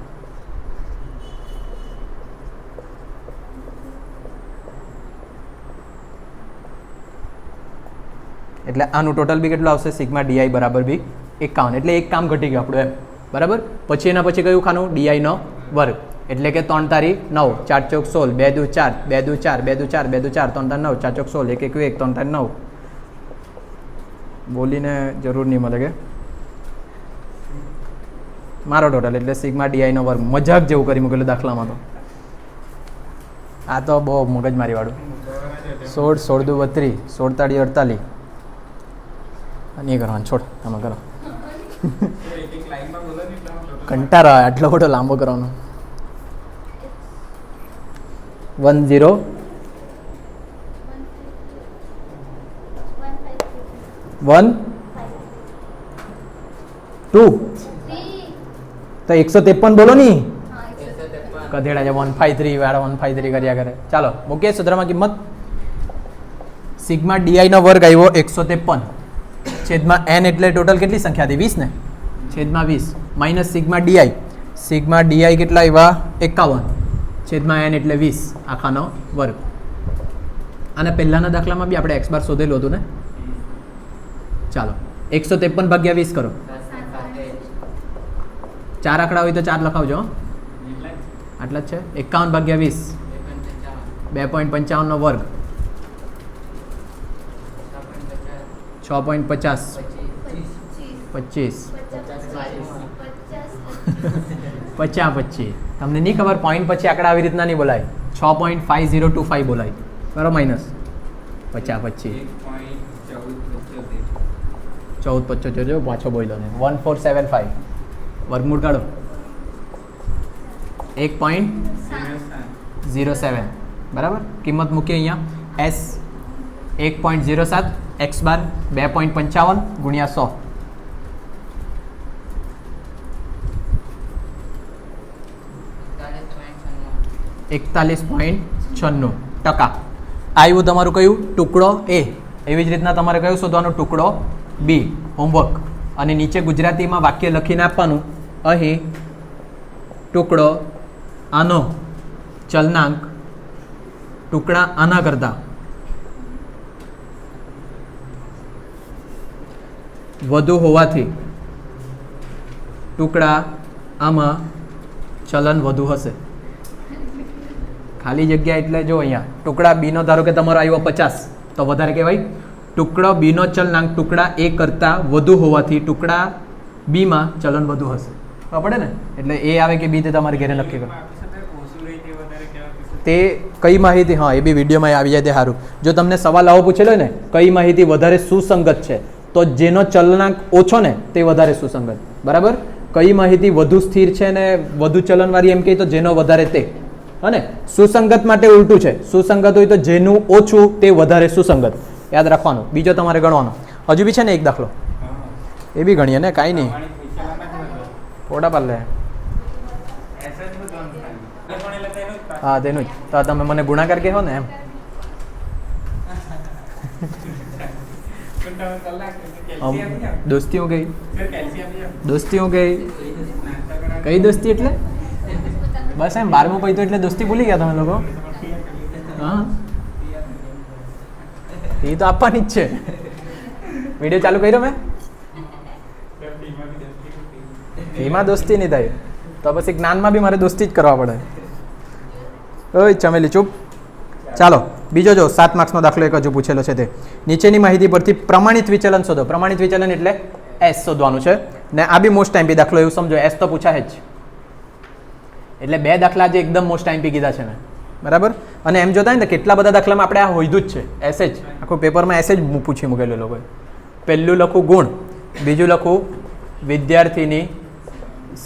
એટલે આનું ટોટલ બી કેટલું આવશે? σ/di બરાબર બી 51. એટલે એક કામ ઘટી ગયું આપણું એમ, બરાબર? પછી એના પછી કયું ખાનું? di નો વર્ગ. એટલે કે 3 તારી 9 4 ચોક 16 2 દુ 4 2 દુ 4 2 દુ 4 2 દુ 4 3 તારી 9 4 ચોક 16 1 1 1 3 તારી 9. બોલીને જરૂર નહીં મળે કે મારો ટોટલ એટલે σ/di નો વર્ગ. મજાક જેવું કરી મૂકેલું દાખલામાં. તો આ તો બહુ મગજમારી વાળું. 16 16 દુ 32 16 તાળી 48. નહીં કરવાનું, છોડ તમે કરો. કંટાળો આવે આટલો બધો લાંબો કરવાનો. 1 0 1 2 તો 153 બોલો ની. ગધેડા છે 153 વાળા 153 કર્યા કરે. ચાલો મૂકીએ સૂત્રમાં કિંમત. સિગ્મા ડીઆઈ નો વર્ગ આવ્યો 153 છેદમાં n એટલે ટોટલ કેટલી સંખ્યા હતી 20 ને છેદમાં 20 માઇનસ સિગ્મા ડીઆઈ કેટલા આવ્યા 51 છેદમાં n એટલે 20 આખાનો વર્ગ. અને પહેલાના દાખલામાં બી આપણે x બાર શોધેલું હતું ને. ચાલો 153 ભાગ્યા 20 કરો. 4 આંકડા હોય તો 4 લખાવજો. આટલા જ છે. 51 ભાગ્યા 20 2.55 નો વર્ગ 6.50 25 50 તમને નહીં ખબર પોઈન્ટ પછી આંકડા આવી રીતના નહીં બોલાય. 6.5025 બોલાય બરાબર. માઇનસ 50 14.75 જો પાછો બોલ્યો ને 1475 વર્ગમૂળ કાઢો 1.07 બરાબર. કિંમત મૂકીએ અહીંયા s 1.07 x બાર 2.55 ગુણ્યા 100 41.96% આવ્યું તમારું કયું ટુકડો A. એવી જ રીતના તમારે કયું શોધવાનું ટુકડો B. હોમવર્ક. અને નીચે ગુજરાતીમાં વાક્ય લખીને આપવાનું. અહીં ટુકડો આનો ચલનાંક ટુકડા આના કરતા વધુ હોવાથી ટુકડા આમાં ચલન વધુ હશે. ખાલી જગ્યા એટલે જો અહીંયા ટુકડા બી નો ધારો કે તમારો આવ્યો 50 તો વધારે કહેવાય. ટુકડો બી નો ચલનાંક ટુકડા એ કરતાં વધુ હોવાથી ટુકડા બી માં ચલન વધુ હશે. ખબર પડે ને. એટલે એ આવે કે બી તે તમારે ઘરે નક્કી કરો. તે કઈ માહિતી હા એ બી વિડીયોમાં આવી જાય તે સારું. જો તમને સવાલ આવો પૂછેલો ને કઈ માહિતી વધારે સુસંગત છે તો જેનો ચલનાંક ઓછો ને તે વધારે સુસંગત. બરાબર. કઈ માહિતી વધુ સ્થિર છે ને વધુ ચલનવાળી એમ કહે તો જેનો વધારે તે. અને સુસંગત માટે ઉલટું છે. સુસંગત હોય તો જેનું ઓછું તે વધારે સુસંગત. યાદ રાખવાનું. બીજો તમારે ગણવાનો હજુ બી છે ને એક દાખલો એ બી ગણીએ ને. કાંઈ નહીં ફોટા પાડ લે. હા તેનું જ. તો તમે મને ગુણાકાર કહો ને એમ. દોસ્તી હું ગઈ કઈ દોસ્તી એટલે બસ એમ 12મું પૈતું એટલે દોસ્તી ભૂલી ગયા તમે લોકો. હા એ તો આપવાની જ છે. વિડીયો ચાલુ કર્યો મેં. એમાં દોસ્તી નહીં થાય તો પછી જ્ઞાનમાં બી મારે દોસ્તી જ કરવા પડે. ઓય ચમેલી ચૂપ. ચાલો બીજો જો 7 માર્ક્સનો દાખલો એક હજુ પૂછેલો છે તે નીચેની માહિતી પરથી પ્રમાણિત વિચલન શોધો. પ્રમાણિત વિચલન એટલે એસ શોધવાનું છે ને આ બી મોસ્ટ ટાઈમ દાખલો એવું સમજો. એસ તો પૂછાય જ એટલે 2 દાખલા જે એકદમ મોસ્ટ ટાઈમ કીધા છે મેં. બરાબર. અને એમ જોતા ને કેટલા બધા દાખલામાં આપણે આ હોઈધું જ છે. એસ જ આખું પેપરમાં એસ જ પૂછી મૂકેલું લોકોએ. પહેલું લખું ગુણ, બીજું લખું વિદ્યાર્થીની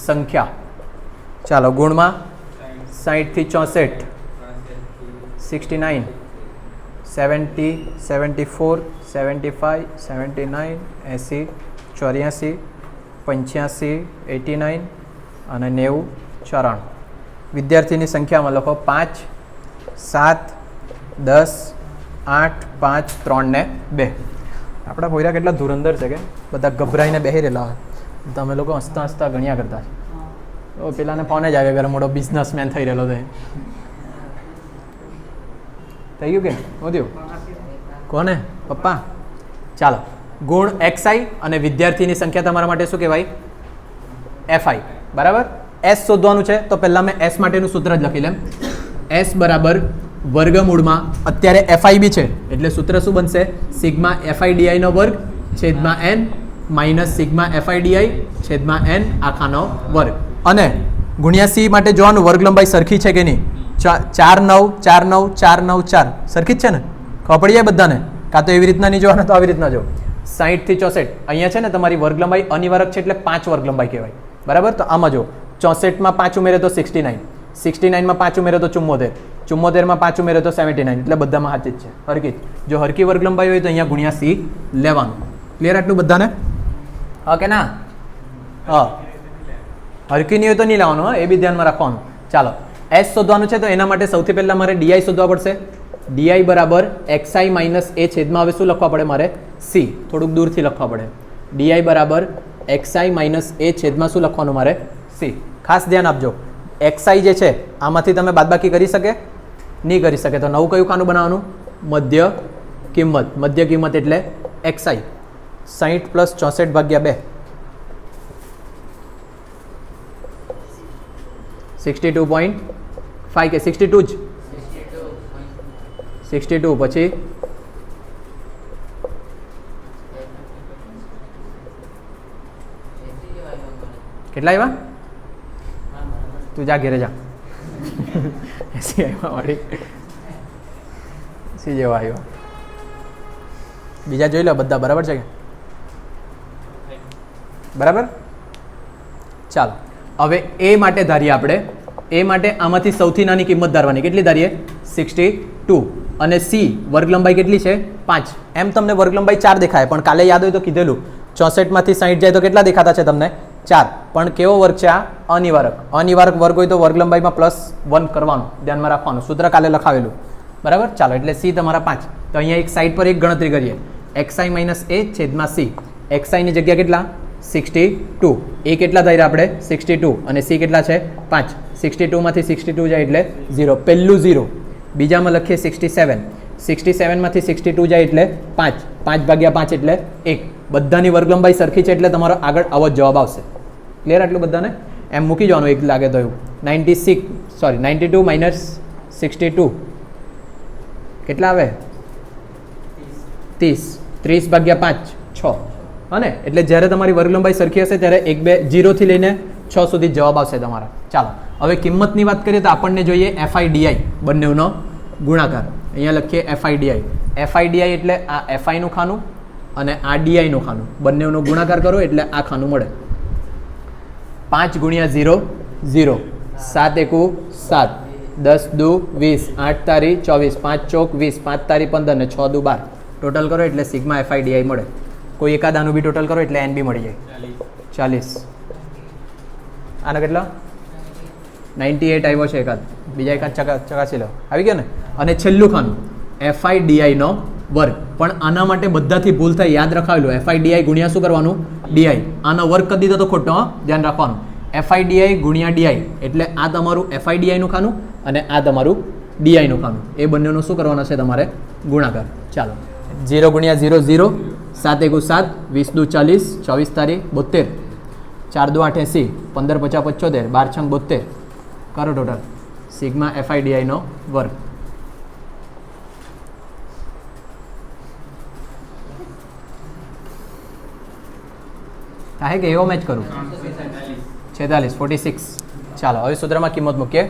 સંખ્યા. ચાલો ગુણમાં 60 થી 64 69 70 74 75 79 80 84 85 89 અને 90 94. વિદ્યાર્થીની સંખ્યામાં લખો 5 7 10 8 5 3 ને 2. આપણા પોયરા કેટલા ધુરંધર છે કે બધા ગભરાઈને બેસી રહેલા હોય. તમે લોકો હસતા હસતા ગણ્યા કરતા તો પેલાને ફોન જ આવે ઘરે મોટો બિઝનેસમેન થઈ રહેલો છે. થઈ ગયું કે વધ્યું કોને પપ્પા. ચાલો ગુણ XI અને વિદ્યાર્થીની સંખ્યા તમારા માટે શું કહેવાય FI. બરાબર. S શોધવાનું છે તો પહેલાં મેં S માટેનું સૂત્ર જ લખી લેમ. S બરાબર વર્ગમૂળમાં અત્યારે FI બી છે એટલે સૂત્ર શું બનશે સિગ્મા FI DI નો વર્ગ છેદમાં n minus sigma FI DI છેદમાં n આખાનો વર્ગ. અને ગુણ્યા C માટે જોવાનું વર્ગ લંબાઈ સરખી છે કે નહીં. 4 9 4 9 4 9 4 સરખી જ છે ને. ખબર પડી જાય બધાને. કાં તો એવી રીતના નહીં જોવાના તો આવી રીતના જો. 60 થી 64 અહીંયા છે ને તમારી વર્ગ લંબાઈ અનિવારક છે એટલે 5 વર્ગ લંબાઈ કહેવાય. બરાબર. તો આમાં જો 64માં 5 ઉમેરે તો 69 69માં 5 ઉમેરે તો 74 74માં 5 ઉમેરે તો 79 એટલે બધામાં સાચી જ છે હરકી. જો હરકી વર્ગ લંબાઈ હોય તો અહીંયા ગુણ્યા C લેવાનું. ક્લિયર આટલું બધાને. હા કે ના. હા હરકી નહીં હોય તો નહીં લેવાનું. હા એ બી ધ્યાનમાં રાખવાનું. ચાલો એસ શોધવાનું છે તો એના માટે સૌથી પહેલાં મારે ડીઆઈ શોધવા પડશે. ડીઆઈ બરાબર એક્સઆઈ માઇનસ એ છેદમાં હવે શું લખવા પડે મારે? સી. થોડુંક દૂરથી લખવા પડે. ડીઆઈ બરાબર એક્સઆઈ માઇનસ એ છેદમાં શું લખવાનું મારે? સી. ખાસ ધ્યાન આપજો, એક્સઆઈ જે છે આમાંથી તમે બાદબાકી કરી શકે? નહીં કરી શકે. તો નવું કયું ખાનું બનાવવાનું? મધ્ય કિંમત. મધ્ય કિંમત એટલે એક્સઆઈ 60 પ્લસ 64 ભાગ્યા 2 62.5 કે 62 જ 62 પછી કેટલા આવ્યા? તું જા ઘેરે જા. 80 આવ્યા વાળી સી જેવા આવ્યો. બીજા જોઈ લો બધા બરાબર છે કે? બરાબર. ચાલો હવે એ માટે ધારીએ આપણે. એ માટે આમાંથી સૌથી નાની કિંમત ધારવાની. કેટલી ધારીએ? 62. અને સી વર્ગ લંબાઈ કેટલી છે? 5. એમ તમને વર્ગ લંબાઈ 4 દેખાય, પણ કાલે યાદ હોય તો કીધેલું 64 માંથી 60 જાય તો કેટલા દેખાતા છે તમને? 4. પણ કેવો વર્ગ છે આ? અનિવારક. અનિવારક વર્ગ હોય તો વર્ગ લંબાઈમાં +1 કરવાનું, ધ્યાનમાં રાખવાનું. સૂત્ર કાલે લખાવેલું. બરાબર. ચાલો એટલે સી તમારા 5. તો અહીંયા એક સાઈડ પર એક ગણતરી કરીએ. એક્સઆઈ માઇનસ એ છેદમાં સી. એક્સઆઈની જગ્યા કેટલા? 62. એ કેટલા ધાર્યા આપણે? 62. અને સી કેટલા છે? 5. 62 માંથી 62 જાય એટલે 0. પહેલું 0. બીજામાં લખીએ 67. 67 માંથી 62 જાય એટલે 5. 5 ભાગ્યા 5 એટલે 1. બધાની વર્ગ લંબાઈ સરખી છે એટલે તમારો આગળ આવો જ જવાબ આવશે. ક્લિયર આટલું બધાને? એમ મૂકી જવાનું એક લાગે તો એવું. 92 માઇનસ 62 કેટલા આવે? 30. 30 ભાગ્યા 5 6. અને એટલે જ્યારે તમારી વર્ગ લંબાઈ સરખી હશે ત્યારે 1 2 0 થી લઈને 6 સુધી જવાબ આવશે તમારા. ચાલો હવે કિંમતની વાત કરીએ તો આપણને જોઈએ એફઆઈડીઆઈ, બંનેનો ગુણાકાર. અહીંયા લખીએ એફઆઈડીઆઈ. એફઆઈડીઆઈ એટલે આ એફઆઈનું ખાનું અને આ ડીઆઈનું ખાનું, બંનેનો ગુણાકાર કરો એટલે આ ખાનું મળે. 5 ગુણ્યા 0 0. 7 એકુ 7. 10 દુ 20. 8 તારી 24. 5 ચોક 20. 5 તારી 15 ને 6 દુ 12. ટોટલ કરો એટલે સિગ્મા એફઆઈડીઆઈ મળે. કોઈ એકાદ આનું બી ટોટલ કરો એટલે એન બી મળી જાય. 40. આનો કેટલો? 98 આવ્યો છે એકાદ. બીજા એકાદ ચકાસી લો. આવી ગયો ને? અને છેલ્લું ખાનું એફઆઈડીઆઈનો વર્ગ. પણ આના માટે બધાથી ભૂલ થાય, યાદ રખાવેલું. એફઆઈડીઆઈ ગુણ્યા શું કરવાનું? ડીઆઈ. આનો વર્ગ કરી દીધો તો ખોટો, ધ્યાન રાખવાનું. એફઆઈડીઆઈ ગુણ્યા ડીઆઈ એટલે આ તમારું એફઆઈડીઆઈનું ખાનું અને આ તમારું ડીઆઈનું ખાનું. એ બંનેનું શું કરવાનું છે તમારે? ગુણાકાર. ચાલો 0 ગુણ્યા 0 0. 7 એકુ 7. 20 દુ 40. 24 તારી 72. 4 દુ 8 80. 15 50 75. 12 છંગ 72. કરો ટોટલ સિગ્મા એફઆઈડીઆઈનો વર્ગ. થાય કે એવો મેચ કરું? 46 46. ચાલો હવે સૂત્રમાં કિંમત મૂકીએ.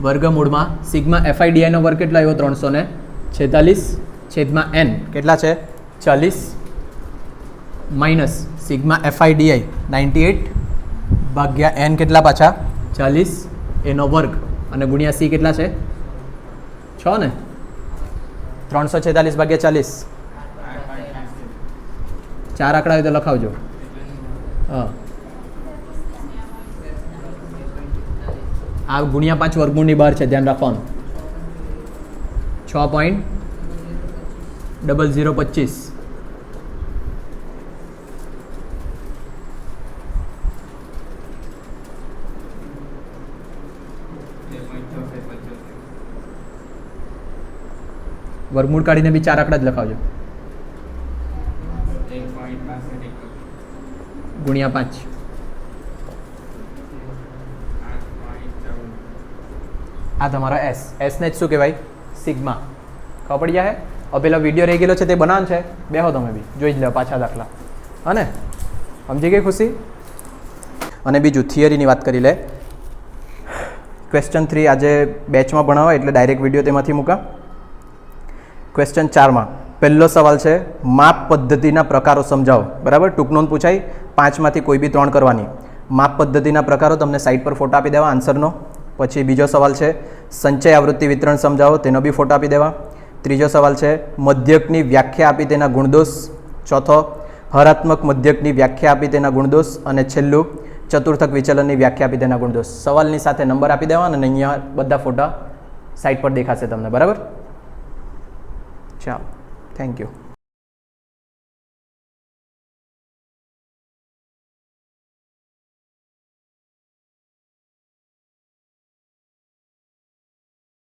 વર્ગમૂળમાં સિગ્મા એફઆઈડીઆઈનો વર્ગ કેટલા આવ્યો? 346 છેદમાં એન કેટલા છે? 40 માઇનસ સિગ્મા એફઆઈડીઆઈ 98 ભાગ્યા એન કેટલા પાછા? 40 એનો વર્ગ અને ગુણ્યા સી કેટલા છે? 6 ને? 346 ભાગ્યા 40. 4 આંકડા હોય તો લખાવજો. હા, આ ગુણ્યા 5 વર્ગમૂળની બહાર છે, ધ્યાન રાખવાનું. 6.0025. વર્ગમૂળ કાઢીને બી 4 આંકડા જ લખાવજો. ગુણ્યા 5. આ તમારો એસ. એસને જ શું કહેવાય? સિગ્મા. ખબર પડી જાય? હવે પેલો વિડીયો રહી ગયેલો છે તે બનાવવાનો છે, બેહો તમે બી જોઈ જ લો પાછા દાખલા. હા ને? સમજી ગઈ ખુશી? અને બીજું થિયરીની વાત કરી લે. ક્વેશ્ચન 3 આજે બેચમાં ભણાવો એટલે ડાયરેક્ટ વિડીયો તેમાંથી મૂકા. ક્વેશ્ચન 4માં પહેલો સવાલ છે માપ પદ્ધતિના પ્રકારો સમજાવો. બરાબર, ટૂંક નોંધ પૂછાય. 5 માંથી કોઈ બી 3 કરવાની. માપ પદ્ધતિના પ્રકારો તમને સાઇટ પર ફોટો આપી દેવા આન્સરનો. પછી બીજો સવાલ છે સંચય આવૃત્તિ વિતરણ સમજાવો, તેનો બી ફોટો આપી દેવા. ત્રીજો સવાલ છે મધ્યકની વ્યાખ્યા આપી તેના ગુણદોષ. ચોથો હરાત્મક મધ્યકની વ્યાખ્યા આપી તેના ગુણદોષ. અને છેલ્લું ચતુર્થક વિચલનની વ્યાખ્યા આપી તેના ગુણદોષ. સવાલની સાથે નંબર આપી દેવાના અને અહીંયા બધા ફોટા સાઇટ પર દેખાશે તમને. બરાબર, ચાલો, થેન્ક યુ.